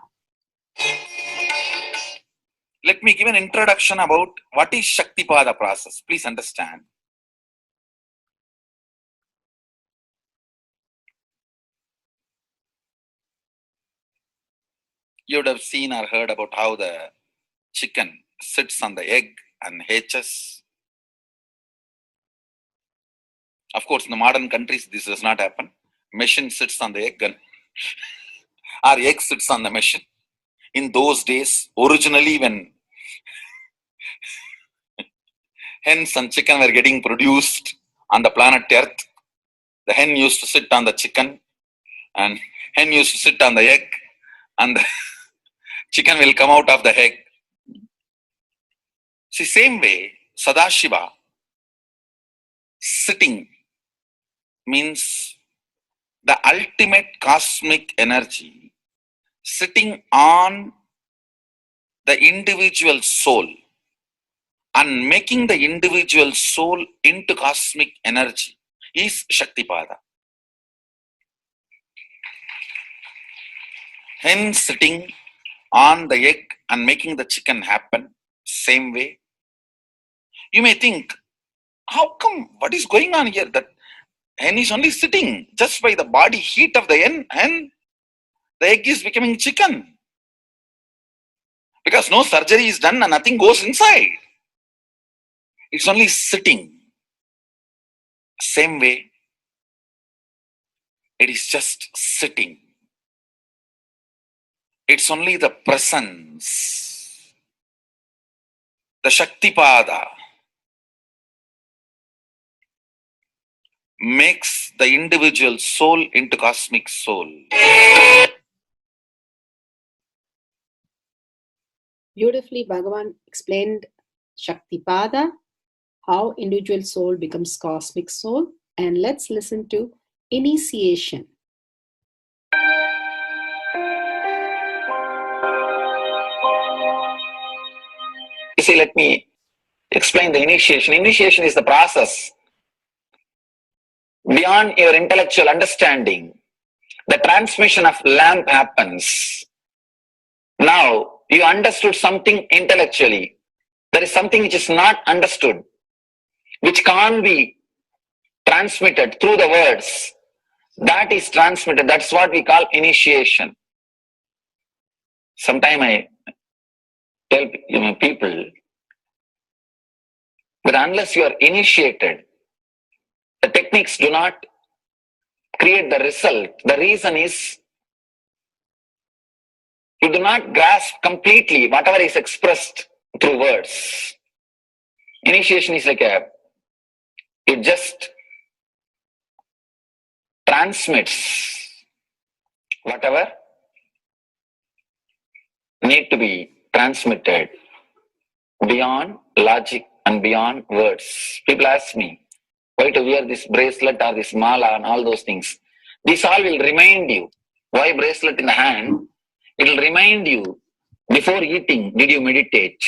Let me give an introduction about what is Shaktipada process. Please understand. You would have seen or heard about how the chicken sits on the egg and hatches. Of course, in the modern countries, this does not happen. Machine sits on the egg and or egg sits on the machine. In those days, originally when hens and chicken were getting produced on the planet Earth, the hen used to sit on the chicken and hen used to sit on the egg and the chicken will come out of the egg. See, same way, Sadashiva, sitting means the ultimate cosmic energy sitting on the individual soul and making the individual soul into cosmic energy is Shaktipada. Hen sitting on the egg and making the chicken happen, same way. You may think, how come, what is going on here? That hen is only sitting just by the body heat of the hen, the egg is becoming chicken. Because no surgery is done and nothing goes inside. It's only sitting. Same way, it is just sitting. It's only the presence. The Shaktipada makes the individual soul into cosmic soul. Beautifully, Bhagavan explained Shaktipada, how individual soul becomes cosmic soul. And let's listen to initiation. You see, let me explain the initiation. Initiation is the process beyond your intellectual understanding. The transmission of lamp happens. Now, you understood something intellectually. There is something which is not understood, which can't be transmitted through the words. That is transmitted. That's what we call initiation. Sometimes I tell people that unless you are initiated, the techniques do not create the result. The reason is you do not grasp completely whatever is expressed through words. Initiation is like it just transmits whatever need to be transmitted beyond logic and beyond words. People ask me why to wear this bracelet or this mala and all those things. This all will remind you. Why bracelet in the hand? It will remind you, before eating, did you meditate?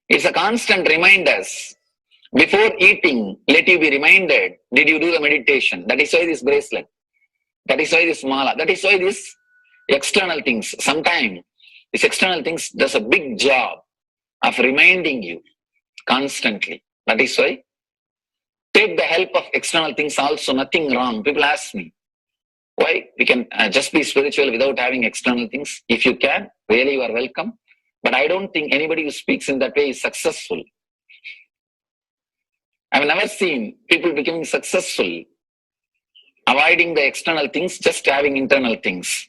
It's a constant reminders. Before eating, let you be reminded, did you do the meditation? That is why this bracelet. That is why this mala. That is why this external things. Sometimes this external things does a big job of reminding you constantly. That is why take the help of external things also, nothing wrong. People ask me, why we can just be spiritual without having external things? If you can, really you are welcome. But I don't think anybody who speaks in that way is successful. I've never seen people becoming successful avoiding the external things, just having internal things.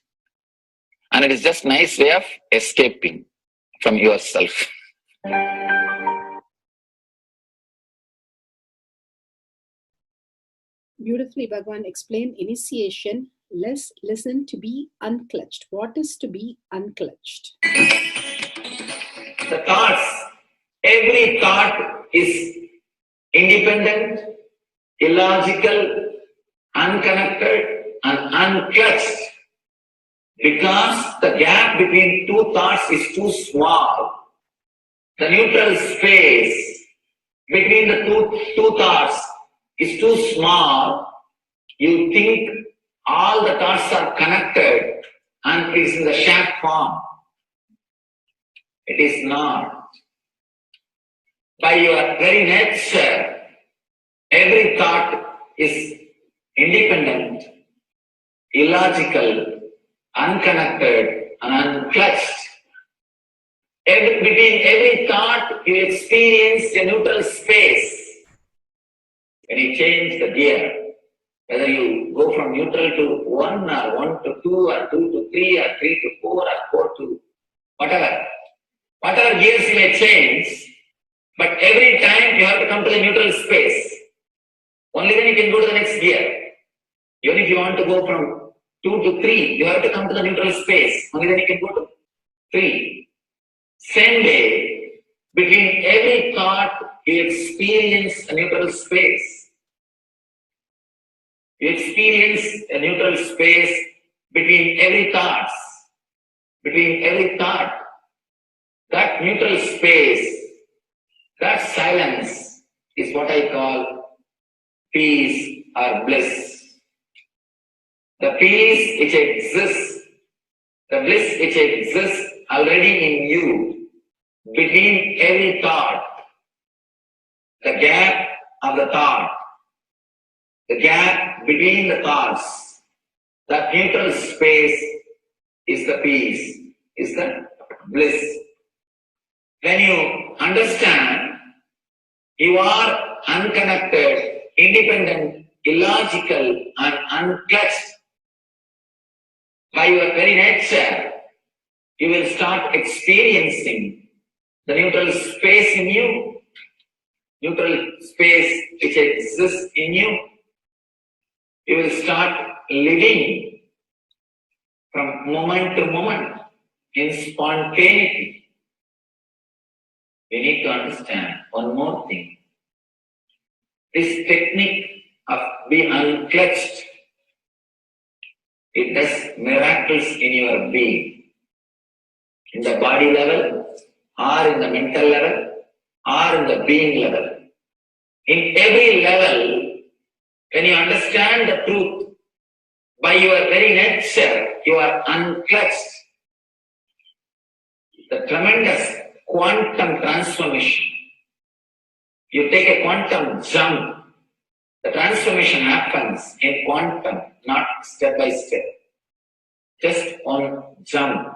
And it is just a nice way of escaping from yourself. Beautifully, Bhagavan explained initiation. Let's listen to be unclutched. What is to be unclutched? The thoughts, every thought is independent, illogical, unconnected, and unclutched, because the gap between two thoughts is too small. The neutral space between the two thoughts is too small. You think all the thoughts are connected and it is in the shared form. It is not. By your very nature, every thought is independent, illogical, unconnected, and unclutched. Between every thought, you experience a neutral space. When you change the gear, whether you go from neutral to 1 or 1 to 2 or 2 to 3 or 3 to 4 or 4 to whatever gears you may change, but every time you have to come to the neutral space. Only then you can go to the next gear. Even if you want to go from 2 to 3, you have to come to the neutral space. Only then you can go to 3. Same way, between every thought, you experience a neutral space. You experience a neutral space between every thought. Between every thought. That neutral space, that silence is what I call peace or bliss. The peace which exists, the bliss which exists already in you, between every thought, the gap of the thought, the gap between the thoughts, that neutral space is the peace, is the bliss. When you understand you are unconnected, independent, illogical, and unclutched by your very nature, you will start experiencing the neutral space in you, neutral space which exists in you. You will start living from moment to moment in spontaneity. We need to understand one more thing. This technique of being unclutched, it does miracles in your being. In the body level, or in the mental level, or in the being level. In every level, when you understand the truth, by your very nature, you are unclutched. The tremendous quantum transformation. You take a quantum jump. The transformation happens in quantum, not step by step. Just one jump.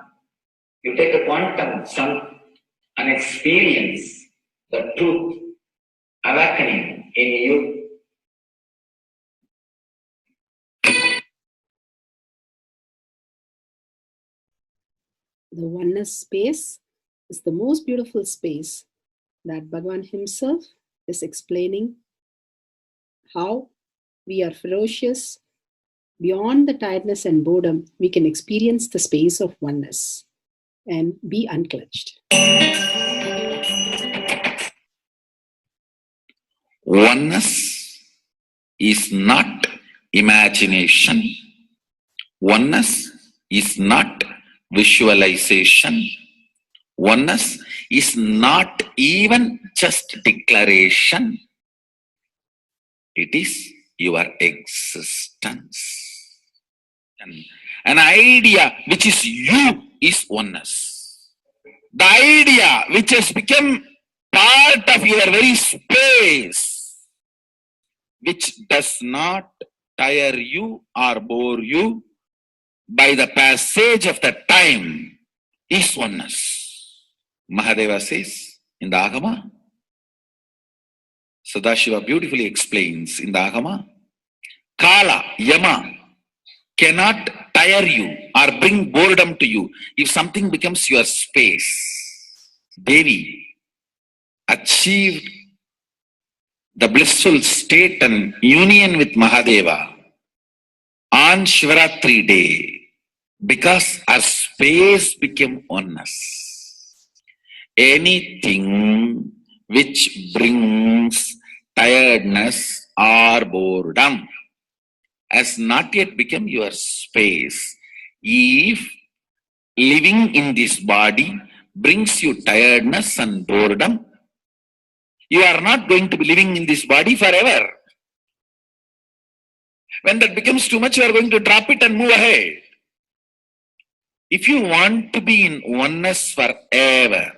You take a quantum jump and experience the truth awakening in you. The oneness space is the most beautiful space that Bhagavan himself is explaining how we are ferocious. Beyond the tiredness and boredom, we can experience the space of oneness and be unclutched. Oneness is not imagination. Oneness is not visualization. Oneness is not even just declaration. It is your existence. An idea which is you is oneness. The idea which has become part of your very space, which does not tire you or bore you by the passage of the time, is oneness. Mahadeva says in the Laghima, Sadashiva beautifully explains in the Laghima, Kala, Yama cannot tire you or bring boredom to you, if something becomes your space, Devi achieved the blissful state and union with Mahadeva on Shivaratri day because our space became oneness. Anything which brings tiredness or boredom has not yet become your space. If living in this body brings you tiredness and boredom, you are not going to be living in this body forever. When that becomes too much, you are going to drop it and move ahead. If you want to be in oneness forever,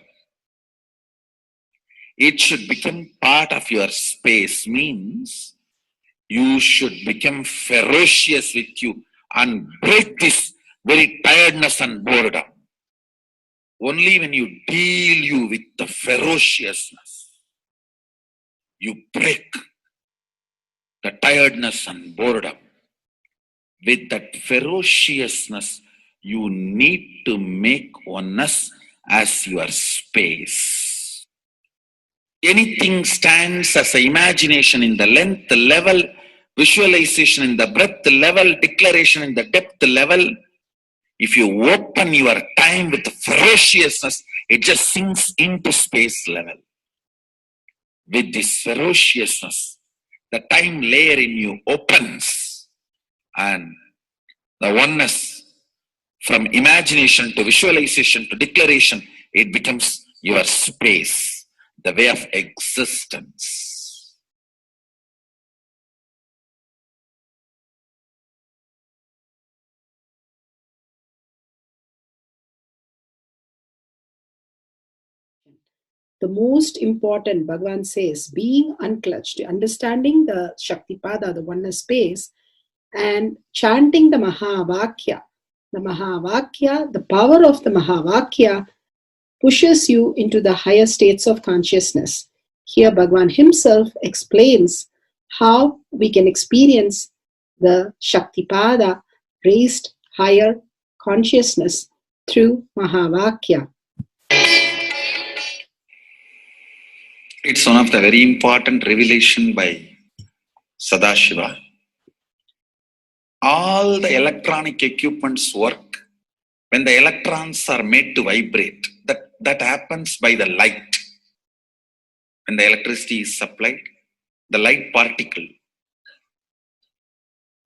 it should become part of your space, means you should become ferocious with you and break this very tiredness and boredom. Only when you deal you with the ferociousness, you break the tiredness and boredom. With that ferociousness, you need to make oneness as your space. Anything stands as an imagination in the length level, visualization in the breadth level, declaration in the depth level. If you open your time with ferociousness, it just sinks into space level. With this ferociousness, the time layer in you opens, and the oneness from imagination to visualization to declaration, it becomes your space, the way of existence. The most important, Bhagavan says, being unclutched, understanding the Shaktipada, the oneness space, and chanting the Mahavakya. The Mahavakya, the power of the Mahavakya, pushes you into the higher states of consciousness. Here Bhagavan himself explains how we can experience the Shaktipada, raised higher consciousness, through Mahavakya. It's one of the very important revelation by Sadashiva. All the electronic equipments work when the electrons are made to vibrate. That happens by the light. When the electricity is supplied, the light particle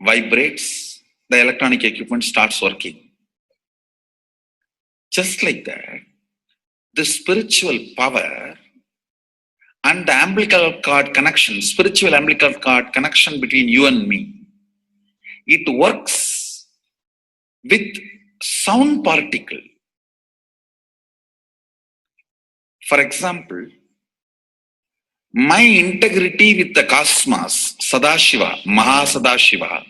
vibrates, the electronic equipment starts working. Just like that, the spiritual power and the umbilical cord connection, spiritual umbilical cord connection between you and me, it works with sound particle. For example, my integrity with the cosmos, Sadashiva, Mahasadashiva,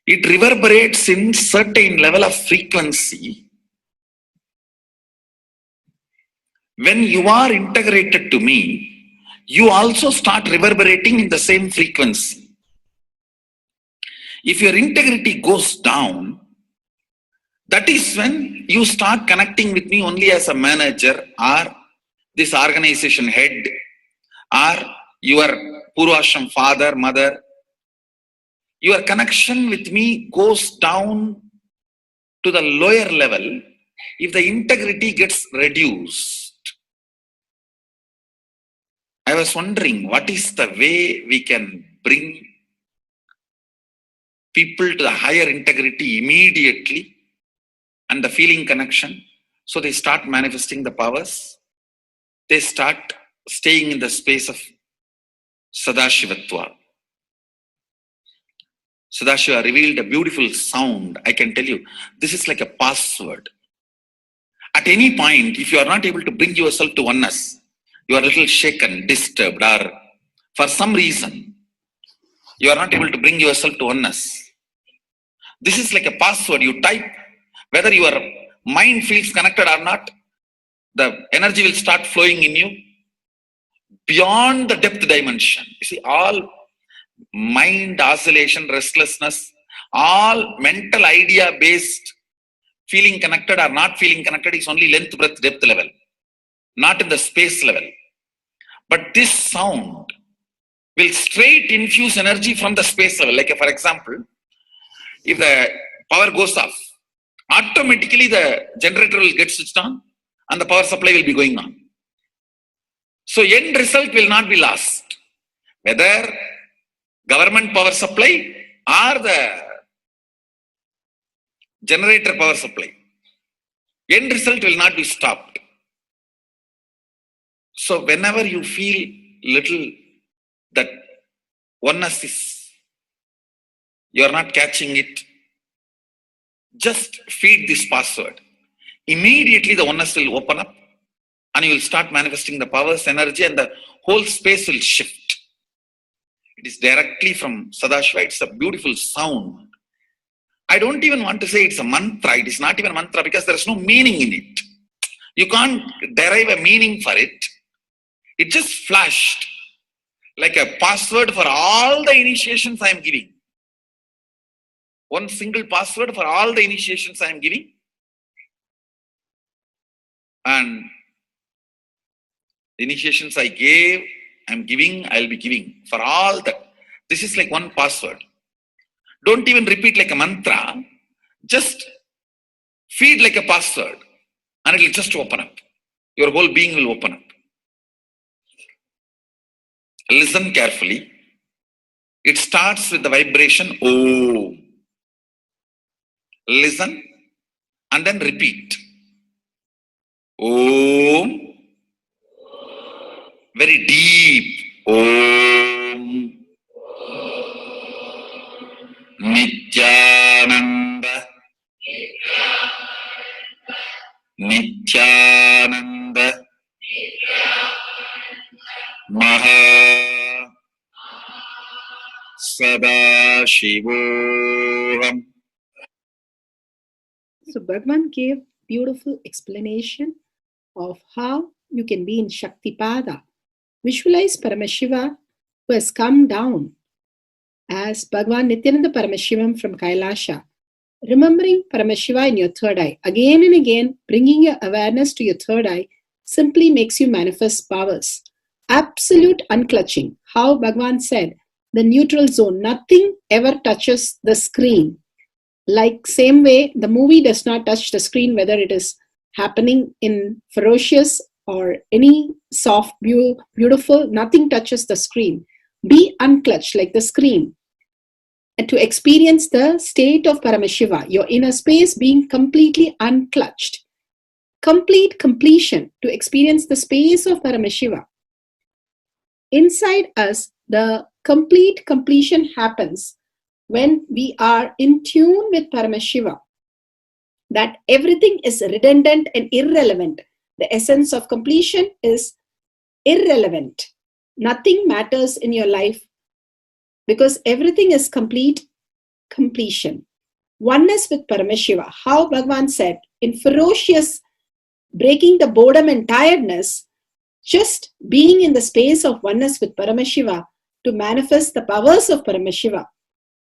it reverberates in certain level of frequency. When you are integrated to me, you also start reverberating in the same frequency. If your integrity goes down, that is when you start connecting with me only as a manager or this organization head or your Purvashram father, mother. Your connection with me goes down to the lower level if the integrity gets reduced. I was wondering, what is the way we can bring people to the higher integrity immediately and the feeling connection, so they start manifesting the powers, they start staying in the space of Sadashivatva. Sadashiva revealed a beautiful sound. I can tell you, this is like a password. At any point, if you are not able to bring yourself to oneness, you are a little shaken, disturbed, or for some reason, you are not able to bring yourself to oneness. This is like a password. You type, whether your mind feels connected or not, the energy will start flowing in you beyond the depth dimension. You see, all mind oscillation, restlessness, All mental idea based feeling connected or not feeling connected is only length, breadth, depth level, not in the space level. But this sound will straight infuse energy from the space level. Like for example, if the power goes off, automatically the generator will get switched on and the power supply will be going on. So end result will not be lost. Whether government power supply or the generator power supply, end result will not be stopped. So whenever you feel little that oneness is, you are not catching it, just feed this password. Immediately the oneness will open up and you will start manifesting the powers, energy, and the whole space will shift. It is directly from Sadashiva. It's a beautiful sound. I don't even want to say it's a mantra. It is not even a mantra because there is no meaning in it. You can't derive a meaning for it. It just flashed like a password for all the initiations I am giving. One single password for all the initiations I am giving. And the initiations I gave, I am giving, I will be giving for all that. This is like one password. Don't even repeat like a mantra. Just feed like a password and it will just open up. Your whole being will open up. Listen carefully. It starts with the vibration Om. Listen and then repeat. Om. Very deep. Om. Nithyananda. Nithyananda. Maha Shivoham. So Bhagavan gave beautiful explanation of how you can be in Shaktipada. Visualize Paramashiva who has come down as Bhagavan Nithyananda Paramashivam from Kailasha. Remembering Paramashiva in your third eye, again and again, bringing your awareness to your third eye simply makes you manifest powers. Absolute unclutching. How Bhagavan said, the neutral zone, nothing ever touches the screen. Like same way, the movie does not touch the screen, whether it is happening in ferocious or any soft, beautiful, nothing touches the screen. Be unclutched like the screen. And to experience the state of Paramashiva, your inner space being completely unclutched. Complete completion to experience the space of Paramashiva. Inside us, the complete completion happens when we are in tune with Paramashiva. That everything is redundant and irrelevant. The essence of completion is irrelevant. Nothing matters in your life because everything is complete completion. Oneness with Paramashiva. How Bhagavan said, in ferocious breaking the boredom and tiredness, just being in the space of oneness with Paramashiva to manifest the powers of Paramashiva.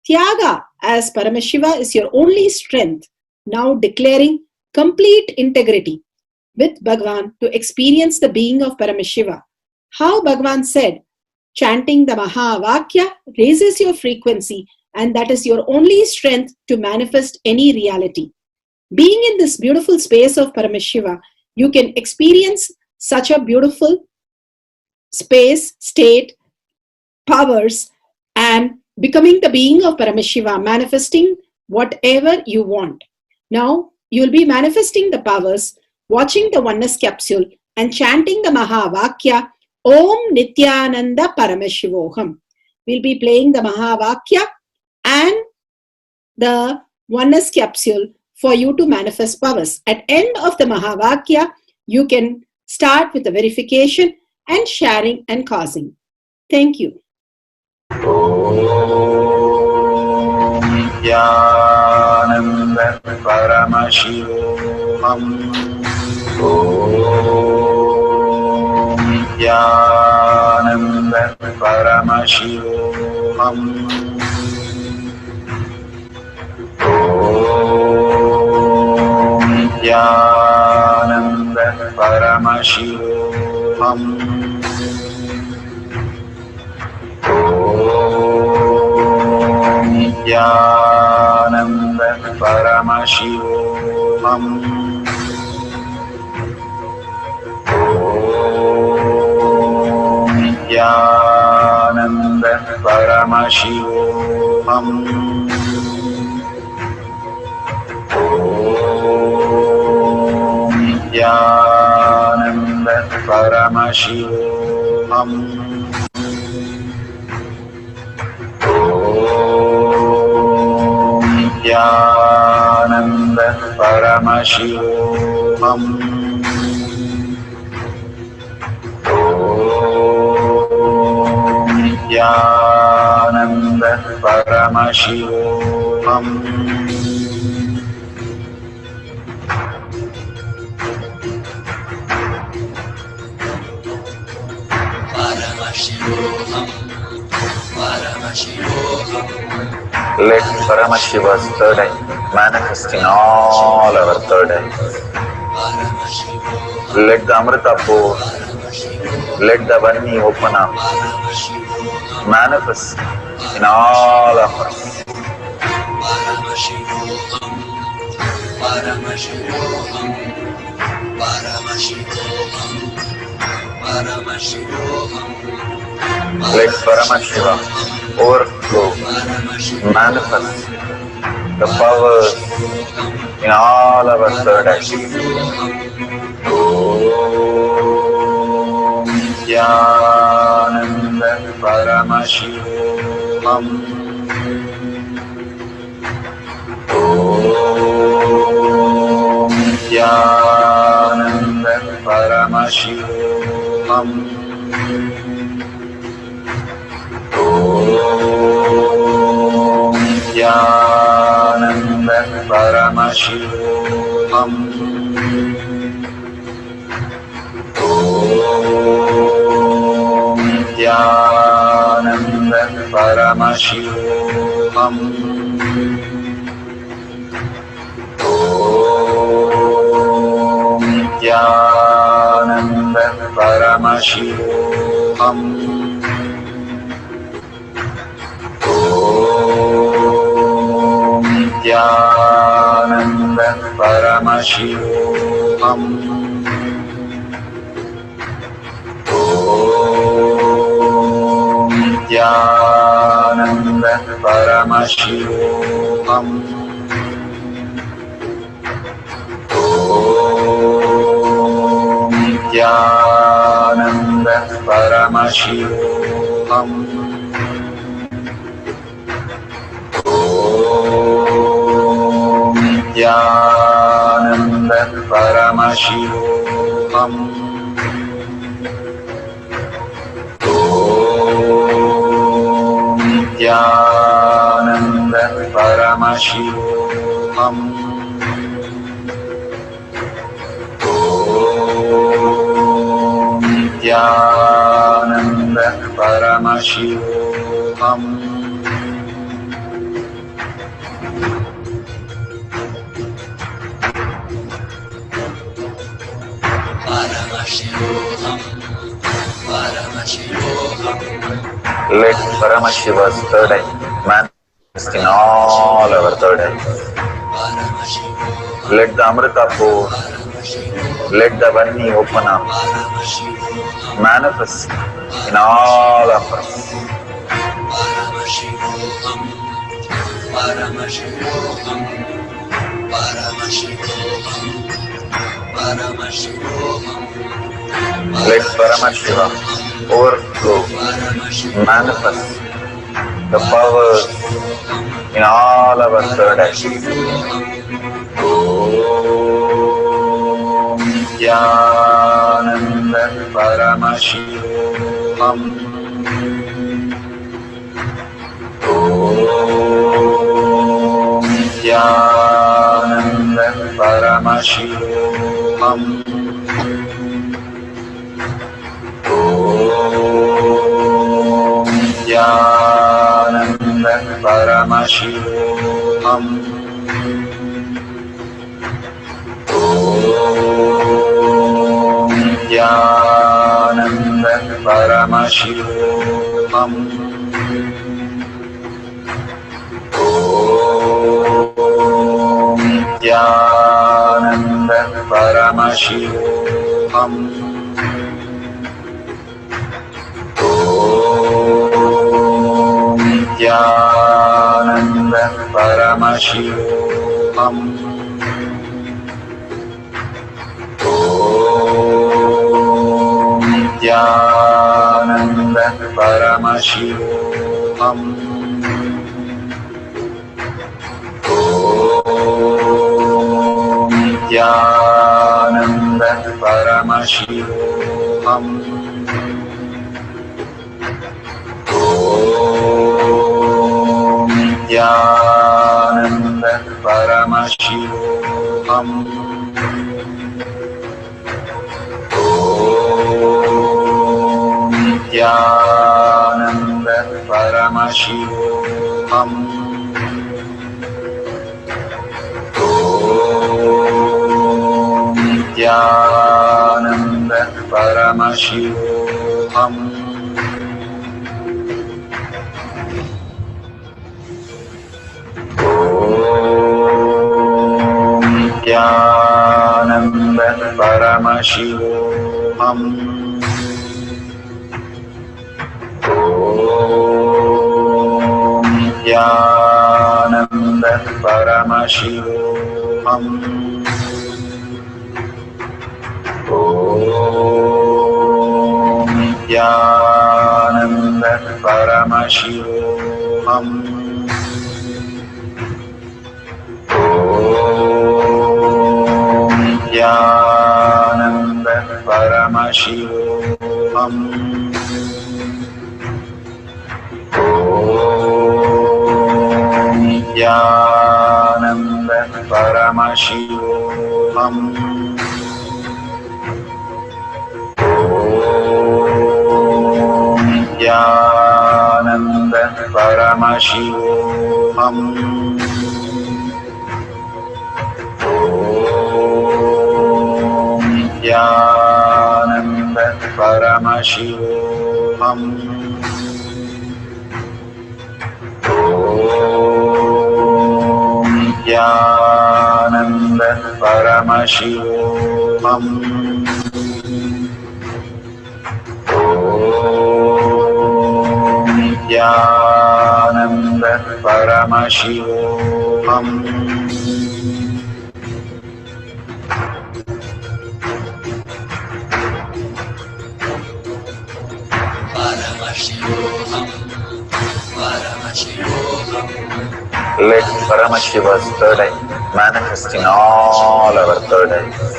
Tyaga as Paramashiva is your only strength, now declaring complete integrity with Bhagavan to experience the being of Paramashiva. How Bhagavan said, chanting the Mahavakya raises your frequency and that is your only strength to manifest any reality. Being in this beautiful space of Paramashiva, you can experience such a beautiful space, state, powers, and becoming the being of Paramashiva, manifesting whatever you want. Now, you will be manifesting the powers, watching the oneness capsule, and chanting the Mahavakya, Om Nithyananda Paramashivoham. We'll be playing the Mahavakya and the oneness capsule for you to manifest powers. At end of the Mahavakya, you can start with the verification and sharing and causing. Thank you. Om Nithyananda Paramashivoham. Om Nithyananda Paramashivoham. Paramashivoham. Nithyananda Paramashivoham. Nithyananda Paramashivoham. Nithyananda Paramashivoham. Nithyananda Paramashivoham. Nithyananda Paramashivoham. Let Paramashiva's third eye manifest in all our third eyes. Let the Amrita pour, let the Vani open up, manifest in all of us. Let Paramashiva overflow, manifest the powers in all our third eyes. Om Nithyananda Paramashivoham. Om Nithyananda Paramashivoham. Om Nithyananda Paramashivoham. Om Nithyananda Paramashivoham. Om Nithyananda Paramashivoham. Om Nithyananda Paramashivoham. Om Nithyananda Paramashivoham. Om Nithyananda Paramashivoham. Om Nithyananda Paramashivoham. Om Nithyananda Paramashivoham. Om Nithyananda Paramashivoham. Let Paramashiva's third eye manifest in all our third eyes. Let the Amrita pour, let the Vani open up, manifest in all of us. Let Paramashiva overflow, manifest the powers in all our third eyes. Om Nithyananda Paramashivoham. Om Nithyananda Paramashivoham. Om Nithyananda Paramashivoham. Om Paramashivam. Om Nithyananda Paramashivam. Om Nithyananda Paramashivam. Om Nithyananda Paramashivam. Om Nithyananda Paramashivam. Om Nithyananda Paramashivam. Om Nithyananda Paramashivam. Om Nithyananda Paramashivam. Om Nithyananda Paramashivam. Om Nithyananda Paramashivam. Om Nithyananda Paramashivam. Om Nithyananda Paramashivam. Om Nithyananda Paramashivam. Om Nithyananda Paramashivam. Om Nithyananda Paramashivam. Om Nithyananda Paramashivam. Om Nithyananda Paramashivam. Let Paramashiva's third eye manifest in all our third eyes.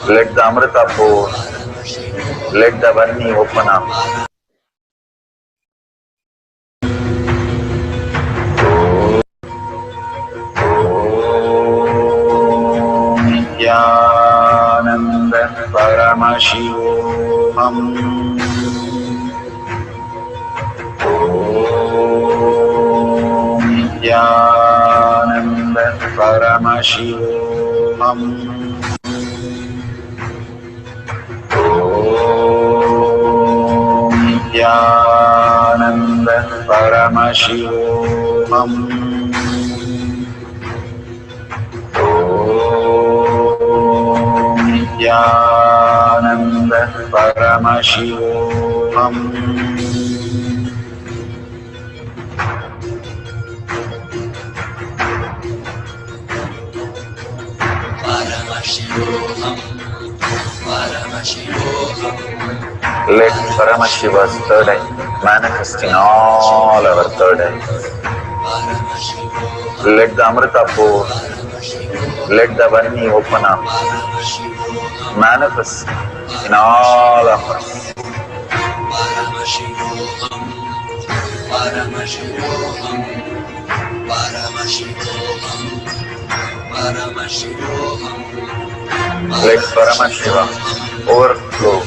Let the Amrita pour, let the Varni open up. Om Nithyananda Paramashivam. Om Nithyananda Paramashivam. Om Nithyananda Paramashivam. Om Nithyananda Paramashivam. Let Paramashiva's third eye manifest in all our third eyes. Let the Amrita pour, let the Varni open up, manifest in all of us. Let Paramashiva overflow,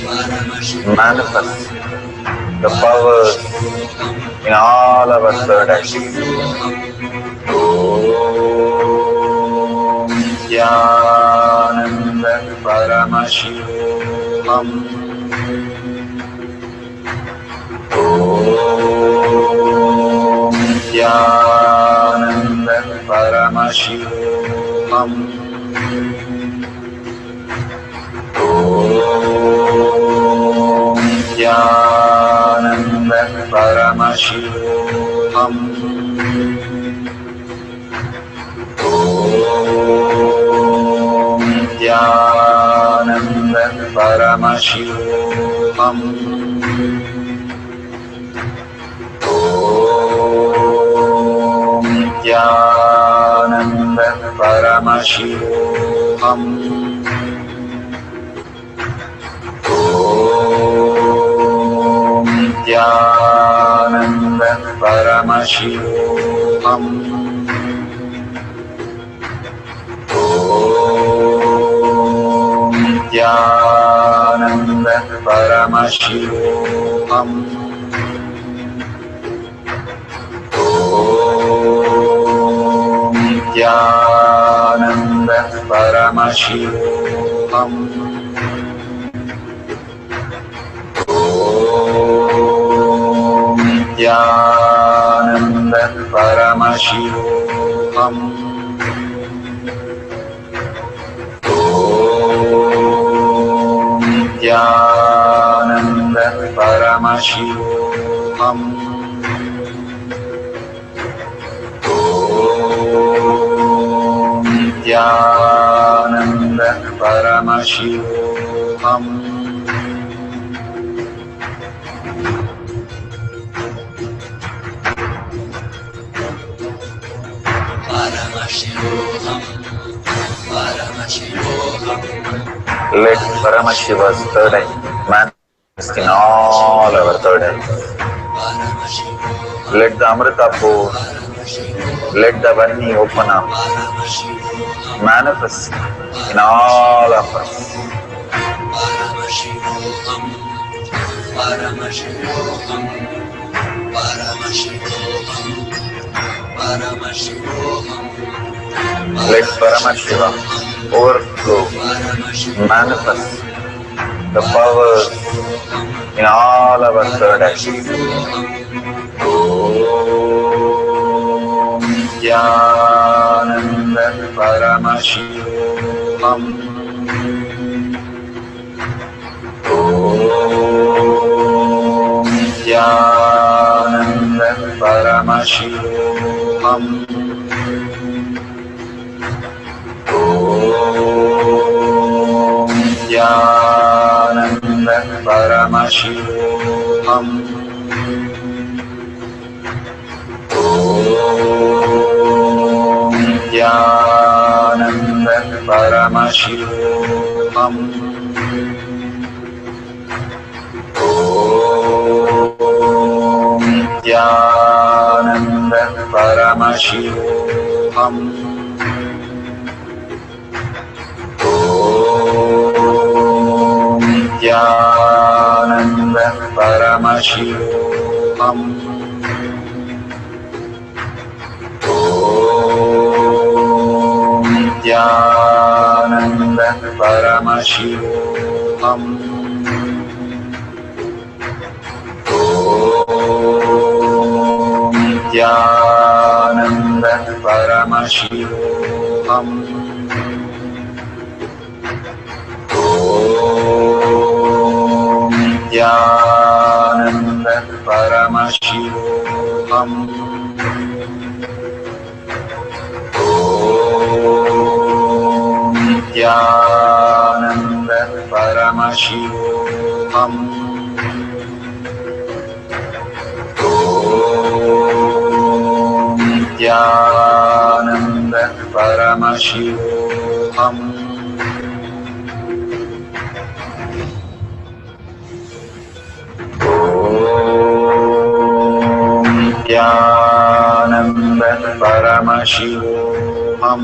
manifest the powers in all our third eyes. Om Nithyananda Paramashivam. Nithyananda Paramashivam. Om Nithyananda Paramashivam. Om Nithyananda Paramashivam. Om Nithyananda Paramashivam. Om Nithyananda Paramashivam. Om Nithyananda Paramashivam. Om Nithyananda Paramashivam. Om Nithyananda Paramashivam. Om Nithyananda Paramashivam. Om Nithyananda Paramashivam. Let Paramashiva's third eye manifest in all our third eyes. Let the Amrita pour, let the Varni open up, manifest in all of us. Let Paramashiva overflow, manifest the powers in all our third eyes. Om Nithyananda Paramashivam. Om Nithyananda Paramashivam. Om Nithyananda Paramashivam. Om Nithyananda Paramashivam. Om Nithyananda Paramashivam. Om Nithyananda Paramashivam. Om Nithyananda Paramashivam. Om Nithyananda Paramashivam. Om Nithyananda Paramashivam. Om Nithyananda Paramashivam. Om Nithyananda Paramashivam. Om Nithyananda Paramashivam. Om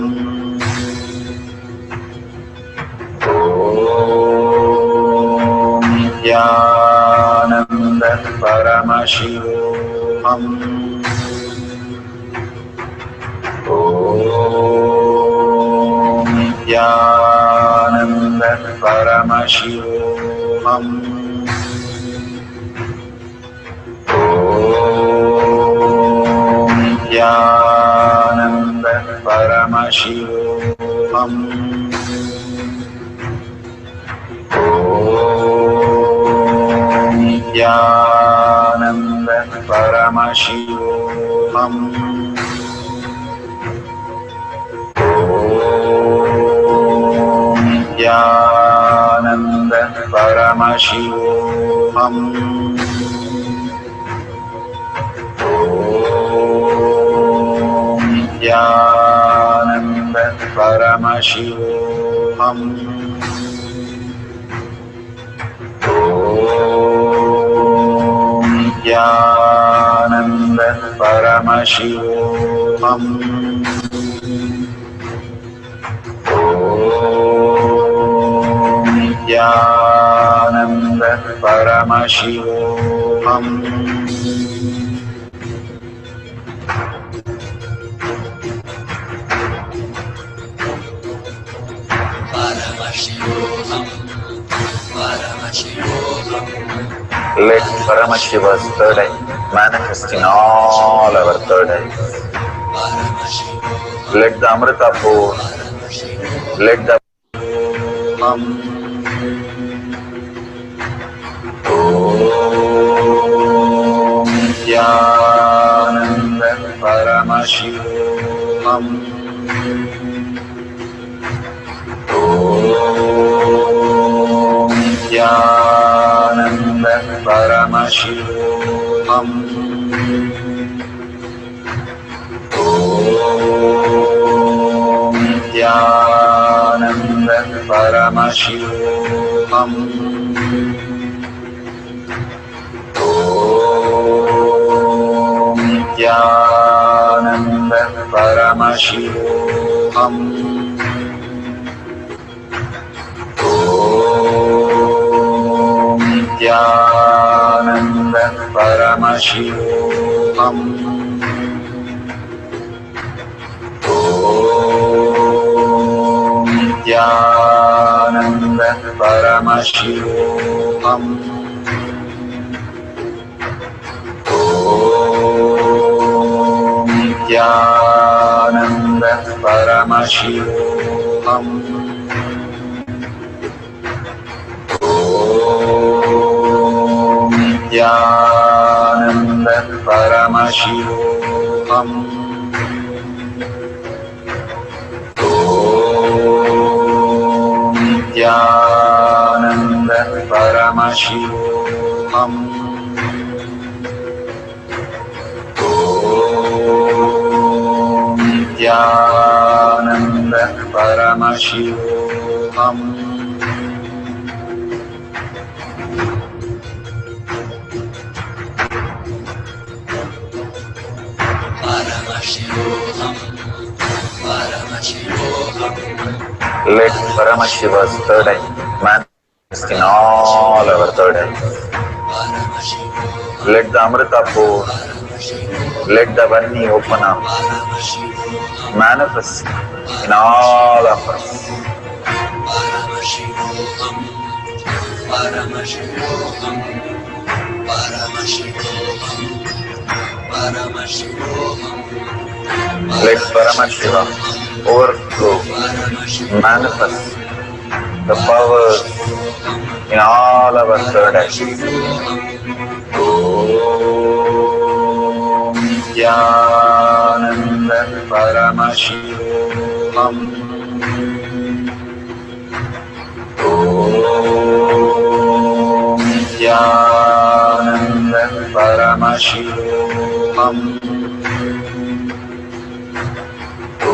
Nithyananda Paramashivam. Om Nithyananda Paramashivam. Paramashivoham. Nithyananda Paramashivoham. Nithyananda Paramashivoham. Nithyananda Paramashivoham. Nithyananda Paramashivoham. Nithyananda Paramashivoham. Let Paramashiva's third eye manifest in all our third eyes. Let the Amrita pour, let the Om Nithyananda Paramashivoham. Nithyananda Paramashivoham. Nithyananda Paramashivoham. Nithyananda Paramashivoham. Nithyananda Paramashivoham. Nithyananda Paramashivoham. Nithyananda Paramashivoham. Nithyananda Paramashivoham. Nithyananda Paramashivoham. Nithyananda Paramashivoham. Let Paramashiva's third eye manifest in all our third eyes. Let the Amrita pour, let the Vani open up, manifest in all of us. Let Paramashiva overflow, manifest the powers in all our third eyes. Om Nithyananda Paramashivoham. Om Nithyananda Paramashivoham. Om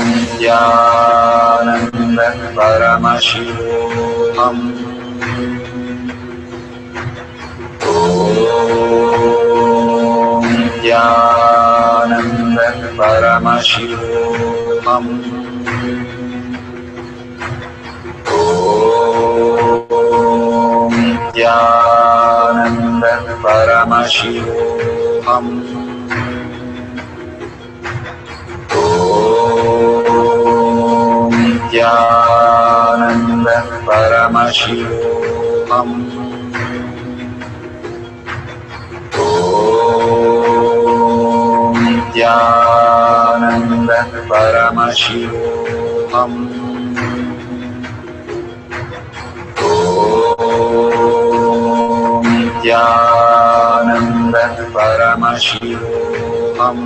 Nithyananda Paramashivoham. Om Nithyananda Paramashivoham. Om Nithyananda Paramashivoham. Om Nithyananda Paramashivoham. Om Nithyananda Paramashivoham. Nithyananda Paramashivoham.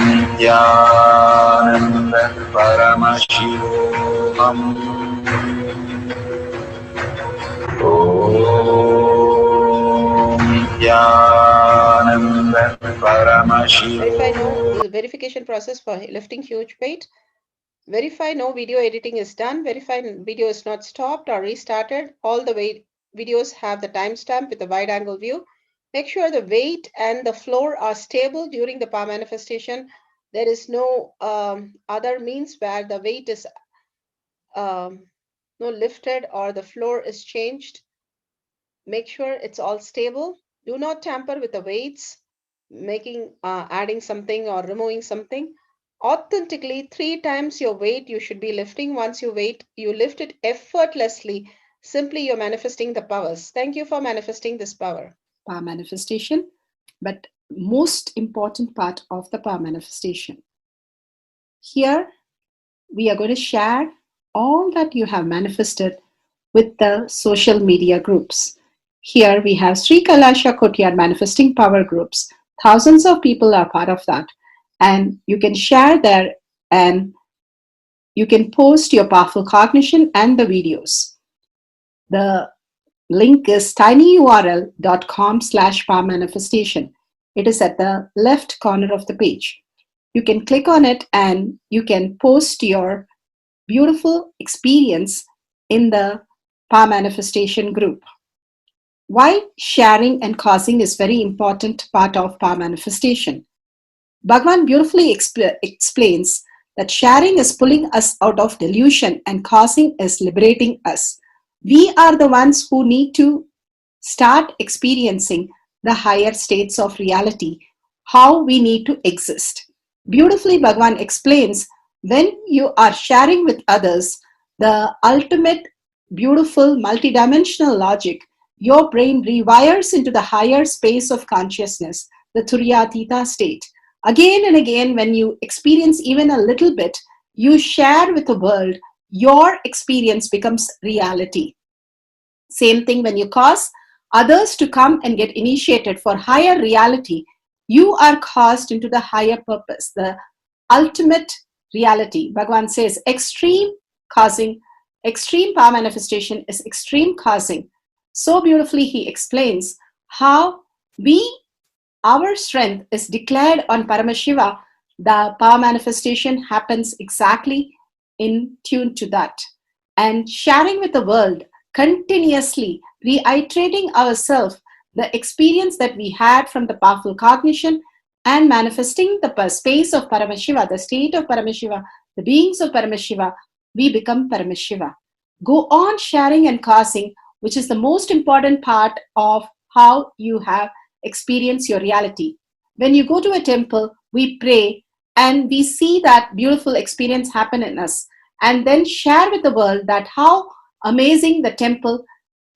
Nithyananda Paramashivoham. Nithyananda Verify no. Paramashivoham. This is a verification process for lifting huge weight. Verify no video editing is done. Verify video is not stopped or restarted. All the videos have the timestamp with the wide angle view. Make sure the weight and the floor are stable during the power manifestation. There is no other means where the weight is no lifted or the floor is changed. Make sure it's all stable. Do not tamper with the weights, adding something or removing something. Authentically, 3 times your weight you should be lifting. Once you lift it effortlessly. Simply you're manifesting the powers. Thank you for manifesting this power. Power manifestation, but most important part of the power manifestation. Here, we are going to share all that you have manifested with the social media groups. Here we have Sri Kailasha Kotyar manifesting power groups. Thousands of people are part of that. And you can share there and you can post your powerful cognition and the videos. The link is tinyurl.com/power manifestation. It is at the left corner of the page. You can click on it and you can post your beautiful experience in the power manifestation group. Why sharing and causing is very important part of power manifestation. Bhagavan beautifully explains that sharing is pulling us out of delusion and causing is liberating us. We are the ones who need to start experiencing the higher states of reality, how we need to exist. Beautifully, Bhagavan explains when you are sharing with others the ultimate beautiful multidimensional logic, your brain rewires into the higher space of consciousness, the Turyatita state. Again and again, when you experience even a little bit, you share with the world, your experience becomes reality. Same thing when you cause others to come and get initiated for higher reality, you are caused into the higher purpose, the ultimate reality. Bhagavan says extreme causing, extreme power manifestation is extreme causing. So beautifully he explains how our strength is declared on Paramashiva. The power manifestation happens exactly in tune to that. And sharing with the world, continuously reiterating ourselves the experience that we had from the powerful cognition and manifesting the space of Paramashiva, the state of Paramashiva, the beings of Paramashiva, we become Paramashiva. Go on sharing and causing, which is the most important part of how you have experienced your reality. When you go to a temple, we pray and we see that beautiful experience happen in us, and then share with the world that how amazing the temple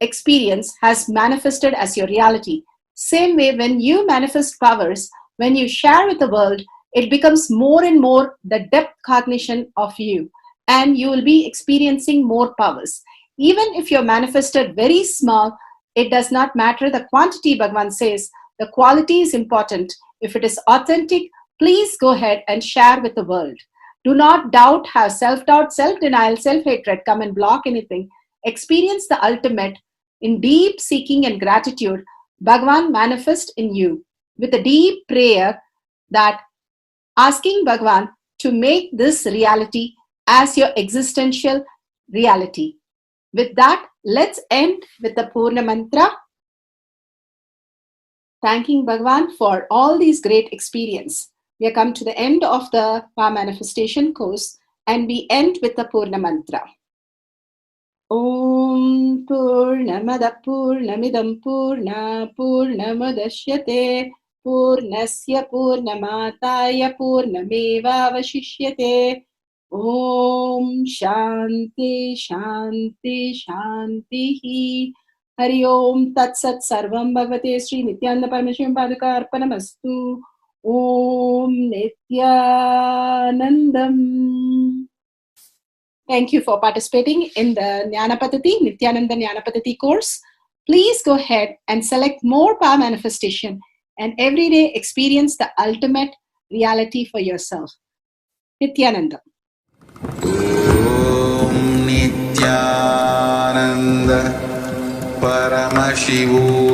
experience has manifested as your reality. Same way, when you manifest powers, when you share with the world, it becomes more and more the depth cognition of you, and you will be experiencing more powers. Even if you're manifested very small, it does not matter the quantity. Bhagavan says the quality is important. If it is authentic, please go ahead and share with the world. Do not doubt, have self-doubt, self-denial, self-hatred come and block anything. Experience the ultimate in deep seeking and gratitude. Bhagavan manifest in you with a deep prayer, that asking Bhagavan to make this reality as your existential reality. With that, let's end with the Purna Mantra, thanking Bhagavan for all these great experience. We have come to the end of the Power Manifestation course, and we end with the Purna Mantra. Om Purnamada Purnamidam Purna Purnamadashyate Purnasya Purnamataya Purnameva Vashishyate. Om Shanti Shanti Shanti. Hari Om Tat Sat Sarvam Bhagavate Sri Nithyananda Parameshwaram Paduka Arpanamastu. Om Nithyanandam. Thank you for participating in the Jnana Paddhati, Nithyananda Jnana Paddhati course. Please go ahead and select more power manifestation and every day experience the ultimate reality for yourself. Nithyananda. Om Nithyananda Paramashivu